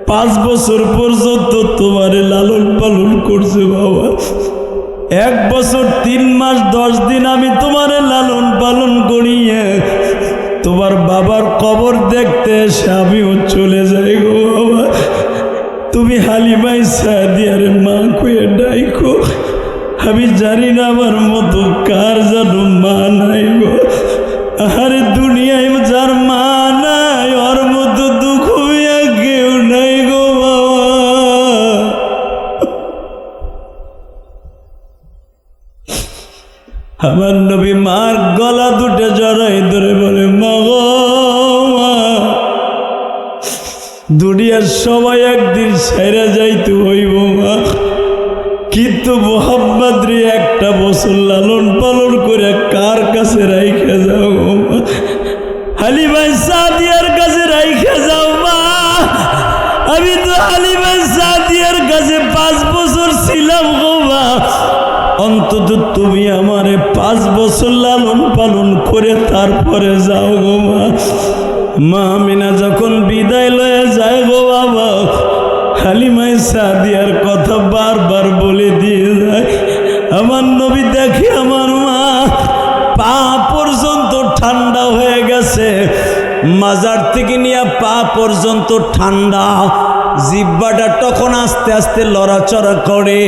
5 বছর পর্যন্ত তোমারে লালন পালন করছে বাবা। 1 বছর 3 মাস 10 দিন আমি তোমারে লালন পালন করিয়ে তোমার বাবার কবর দেখতে এসে আমিও চলে যাই গো বাবা, তুমি হালিমায় সাদিয়ারে মা কয়ে ডাইকো। আমি জানি না আমার মতো কার যেন মা নাই গো। আরে দুনিয়ায় যার মা নাই ওর মতো দুঃখ হইয়া কেউ নাই গো বাবা। আমার নবী মার গলা দুটো জড়াই ধরে বলে, মা গো মা, দুনিয়ার সবাই একদিন সেরে যাইতে হইব মা, কিন্তু মোহাম্মদ রে 1 বছর লালন পালন করে কার কাছে রাইখা যাও মা? হালিমা সাদিয়ার কাছে রাইখা যাও মা। আমি তো হালিমা সাদিয়ার কাছে 5 বছর ছিলাম গো মা, অন্তত তুমি আমারে 5 বছর লালন পালন করে তারপরে যাও গো মা। মা আমিনা যখন বিদায় লয়ে যায় গো বাবা, হালিমা সাদিয়ার কথা বারবার বলে দিয়ে যায়। আমার নবী দেখে আমার মা পা পর্যন্ত ঠান্ডা হয়ে গেছে, মাজার থেকে নিয়ে পা পর্যন্ত ঠান্ডা, জিহ্বাটা তখন আস্তে আস্তে লড়াচড়া করে।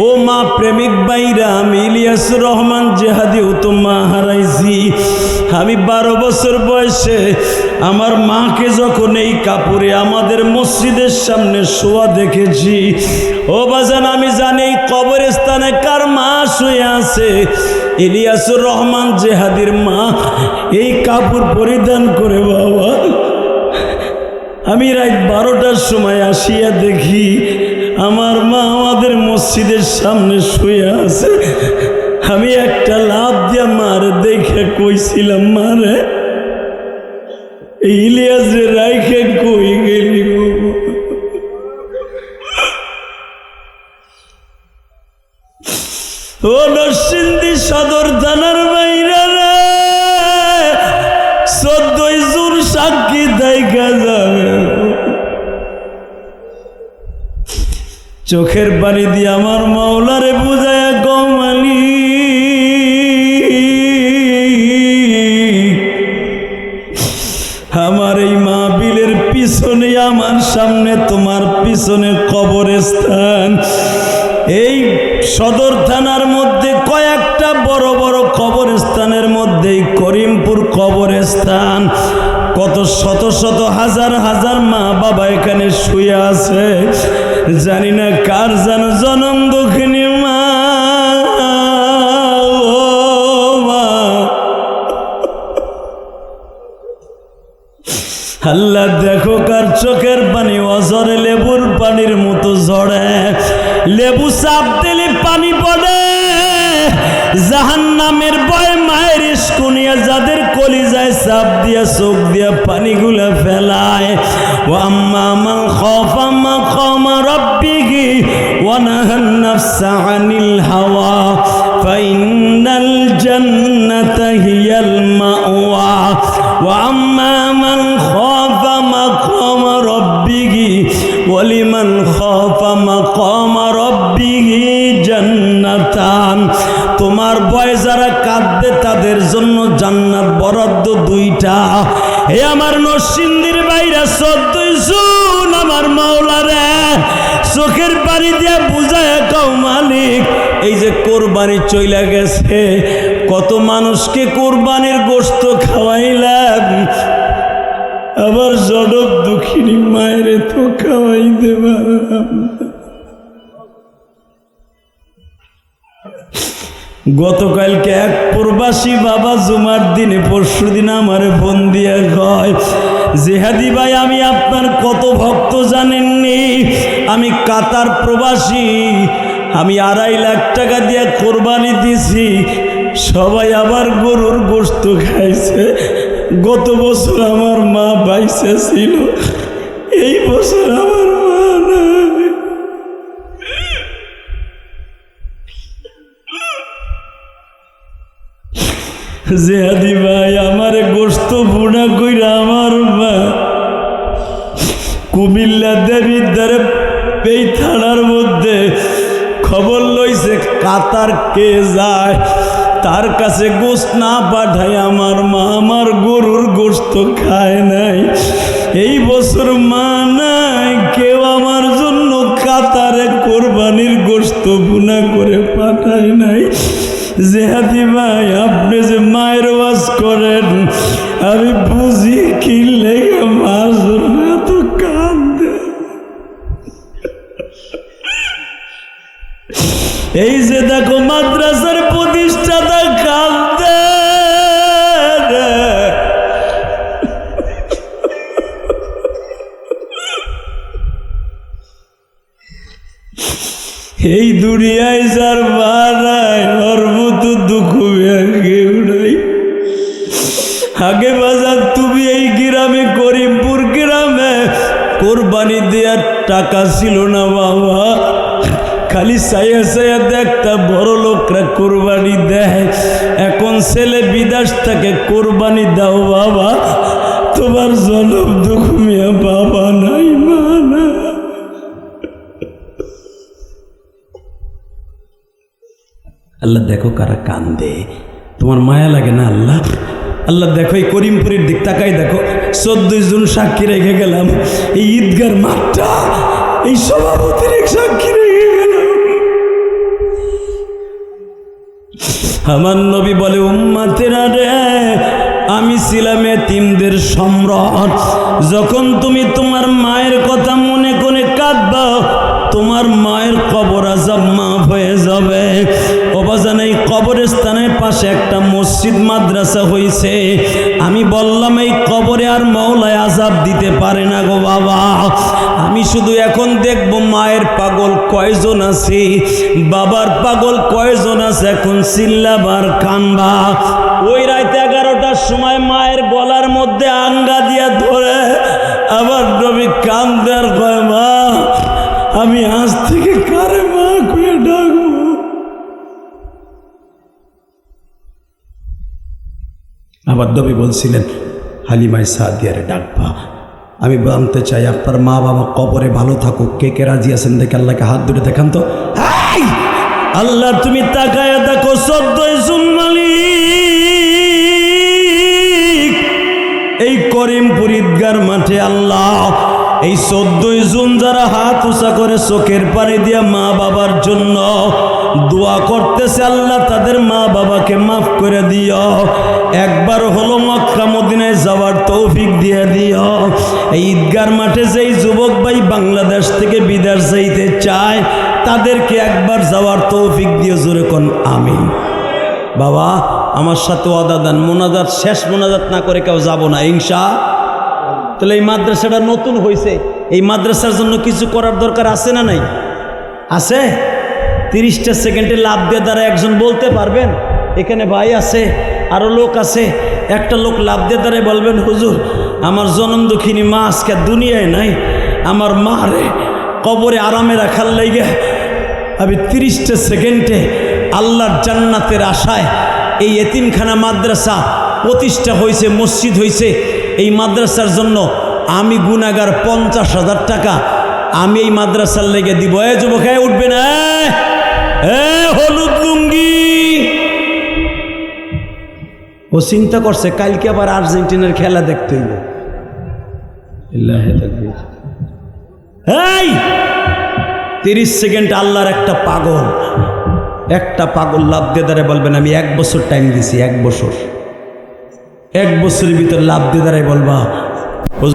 ও মা প্রেমিক ভাইরা, আমি ইলিয়াসুর রহমান জেহাদি তো মা হারাইছি। আমি 12 বছর বয়সে আমার মাকে যখন এই কাপড়ে আমাদের মসজিদের সামনে শোয়া দেখেছি, ও বাজান আমি জানি এই কবরস্থানে কার মা শুয়ে আছে। ইলিয়াসুর রহমান জেহাদির মা এই কাপড় পরিধান করে বাবা। আমি রাত 12টার সময় আসিয়া দেখি আমার মা আমাদের মসজিদের সামনে শুয়ে আছে। আমি একটা লাফ দিয়া মার দেখে কইছিলাম, মারে ইলিয়াস রে রাইখে কই গেলি গো। ও নরসিংদী সদর থানার বাইরে 14 জুন সাক্ষী দেখা যাবে। চোখের পানি দিয়ে আমার মাওলারে বুঝায় গমালি, আমার এই মাহফিলের পিছনে আমার সামনে তোমার পিছনে কবরস্থান। এই সদর থানার মধ্যে কয়েকটা বড় বড় কবরস্থানের মধ্যে করিমপুর কবরস্থান, কত শত শত হাজার হাজার মা বাবা এখানে শুয়ে আছে। জানি না কার যেন জনম দক্ষিণী মা, ও মা আল্লাহ দেখো কার চোখের পানি অঝরে লেবুর পানির মতো ঝরে, লেবু চাপ দিলে পানি পড়ে। জাহান্নামের ভয়ে মায়ের ইস্কুনিয়া যাদের কলিজায় চাপ দিয়া চোখ দিয়া পানিগুলা ফেলায়। ও আম্মা মান খাফা মাকামা রাব্বিহি ওয়া নাহান নাফসা আনিল হাওয়া ফাইন্নাল জান্নাতা হিয়াল মাওয়া। ওয়া আম্মা মান খাফা মাকামা রাব্বিহি ওয়া লিমান খাফা মাকামা রাব্বিহি জান্নাতান। তোমার ভয় যারা কাঁদবে তাদের জন্য জান্নাত বরাদ্দ দুইটা। হে আমার নরসিংদীর বাইরা 14 জুন আমার মাওলারে চোখের পানি দিয়ে বুঝায় কও মালিক, এই যে কোরবানি চইলা গেছে, কত মানুষকে কোরবানির গোশত খাওয়াইলাম, আবার জনম দুঃখিনী মায়ের তো খাওয়াই দেবা। গতকালকে এক প্রবাসী বাবা জুমার দিনে পরশু দিন আমার ফোন দিয়ে কয়, জিহাদি ভাই আমি আপনার কত ভক্ত জানেননি, আমি কাতার প্রবাসী, আমি 2.5 লাখ টাকা দিয়ে কোরবানি দিছি, সবাই আবার গরুর গোশত খাইছে। গত বছর আমার মা বাইসে ছিল, এই বছর আমার মা নাই। জিহাদি ভাই আমার গোশত বুনা কইরা আমার মা কুমিল্লা দেবীদ্বারে এই থানার মধ্যে খবর লইছে কাতার কে যায়, তার কাছে গোশত না পাঠায় আমার মা আমার গরুর গোশত খায় নাই। এই বছর মা নাই, কেউ আমার জন্য কাতারে কোরবানির গোশত বুনা করে পাঠায় নাই। জিহাদি ভাই আপনি যে মায়ের ওয়াজ করেন আমি বুঝি কি লেগে মার জন্য এত কাঁদে। এই যে দেখো মাদ্রাসার প্রতিষ্ঠাতা কাঁদে, এই দুনিয়ায় যার মা নাই ওর মতো দুঃখ কেউ নাই। আগে বাজার তুমি এই গ্রামে করিমপুর গ্রামে কোরবানি দেওয়ার টাকা ছিল না বাবা, খালি সাইয়া সাইয়া দেখতা বড় লোকরা কোরবানি দেয়। এখন ছেলে বিদেশ থেকে কোরবানি দাও বাবা, তোমার জনম দুঃখ মিয়া বাবা নাই মা না। আল্লাহ দেখো কারা কান্দে, তোমার মায়া লাগে না আল্লাহ? আল্লাহ দেখো এই করিমপুরের দিক তাকাই দেখো, 14 জুন সাক্ষী রেখে গেলাম, এই ঈদগার মাঠটা এই সভাপতির এক সাক্ষী রেখে গেলাম। আমার নবী বলে উম্মতেরা রে, আমি ছিলাম এতিমদের সম্রাট। যখন তুমি তোমার মায়ের কথা মনে করে কাঁদবা, তোমার মায়ের কবর আযাব মাফ হয়ে যাবে। অবাজান এই কবরস্থানের পাশে একটা মসজিদ মাদ্রাসা হয়েছে, আমি বললাম এই কবরে আর মওলায় আযাব দিতে পারে না গো বাবা। আমি শুধু এখন দেখব মায়ের পাগল কয়জন আছে, বাবার পাগল কয়জন আছে, এখন চিল্লাবার কানবা। ওই রাতে 11টার সময় মায়ের গলার মধ্যে আঙ্গা দিয়া ধরে আবার নবী কান্দে আর কয়, মা আমি আজ থেকে কারে মা কয়ে ডাকবো? আবার নবী বলছিলেন হালিমায়ে সাদিয়ারে ডাকবা। আমি জানতে চাই আপনার মা বাবা কবরে ভালো থাকুক, কে কে রাজি আছেন দেখে আল্লাহকে হাত ধরে দেখান তো। আল্লাহ তুমি তাকায়া দেখো 14 জুন মালিক এই করিমপুর ঈদগার মাঠে আল্লাহ এই 14 জুন যারা হাত উঁচা করে চোখের পানি দিয়া মা বাবার জন্য দোয়া করতেছে, আল্লাহ তাদের মা বাবাকে মাফ করে দিও। একবার হলো মক্কা মদিনায় যাওয়ার তৌফিক দিয়ে দিও। এই ঈদগার মাঠে যেই যুবক ভাই বাংলাদেশ থেকে বিদেশ যাইতে চায় তাদেরকে একবার যাওয়ার তৌফিক দিয়ে জোরে কোন আমিন। বাবা আমার সাথে ওয়াদা দেন, মোনাজাত শেষ মোনাজাত না করে কেউ যাব না ইনশা। তাহলে এই মাদ্রাসাটা নতুন হয়েছে, এই মাদ্রাসার জন্য কিছু করার দরকার আছে না নাই? আছে। 30টা সেকেন্ডে লাভ দিয়ে দ্বারা একজন বলতে পারবেন? এখানে ভাই আছে, আরও লোক আছে, একটা লোক লাভ দিয়ে দ্বারাই বলবেন হুজুর আমার জনম দুঃখিনী মা আজকে দুনিয়ায় নাই, আমার মা রে কবরে আরামে রাখার লাইগে আমি 30টা সেকেন্ডে আল্লাহর জান্নাতের আশায় এই এতিমখানা মাদ্রাসা প্রতিষ্ঠা হয়েছে, মসজিদ হয়েছে, এই মাদ্রাসার জন্য আমি গুনাহগার 50,000 টাকা আমি এই মাদ্রাসার লেগে দিব। এ যুবক উঠবে না, হলুদ লুঙ্গি। ও চিন্তা করছে কালকে আবার আর্জেন্টিনার খেলা দেখতে হইব। এই 30 সেকেন্ড আল্লাহর একটা পাগল লাভ দিয়ে দাঁড়ায় বলবেন আমি 1 বছর টাইম দিছি, 1 বছরের ভিতর লাভ দিয়ে দাঁড়ায় বলবা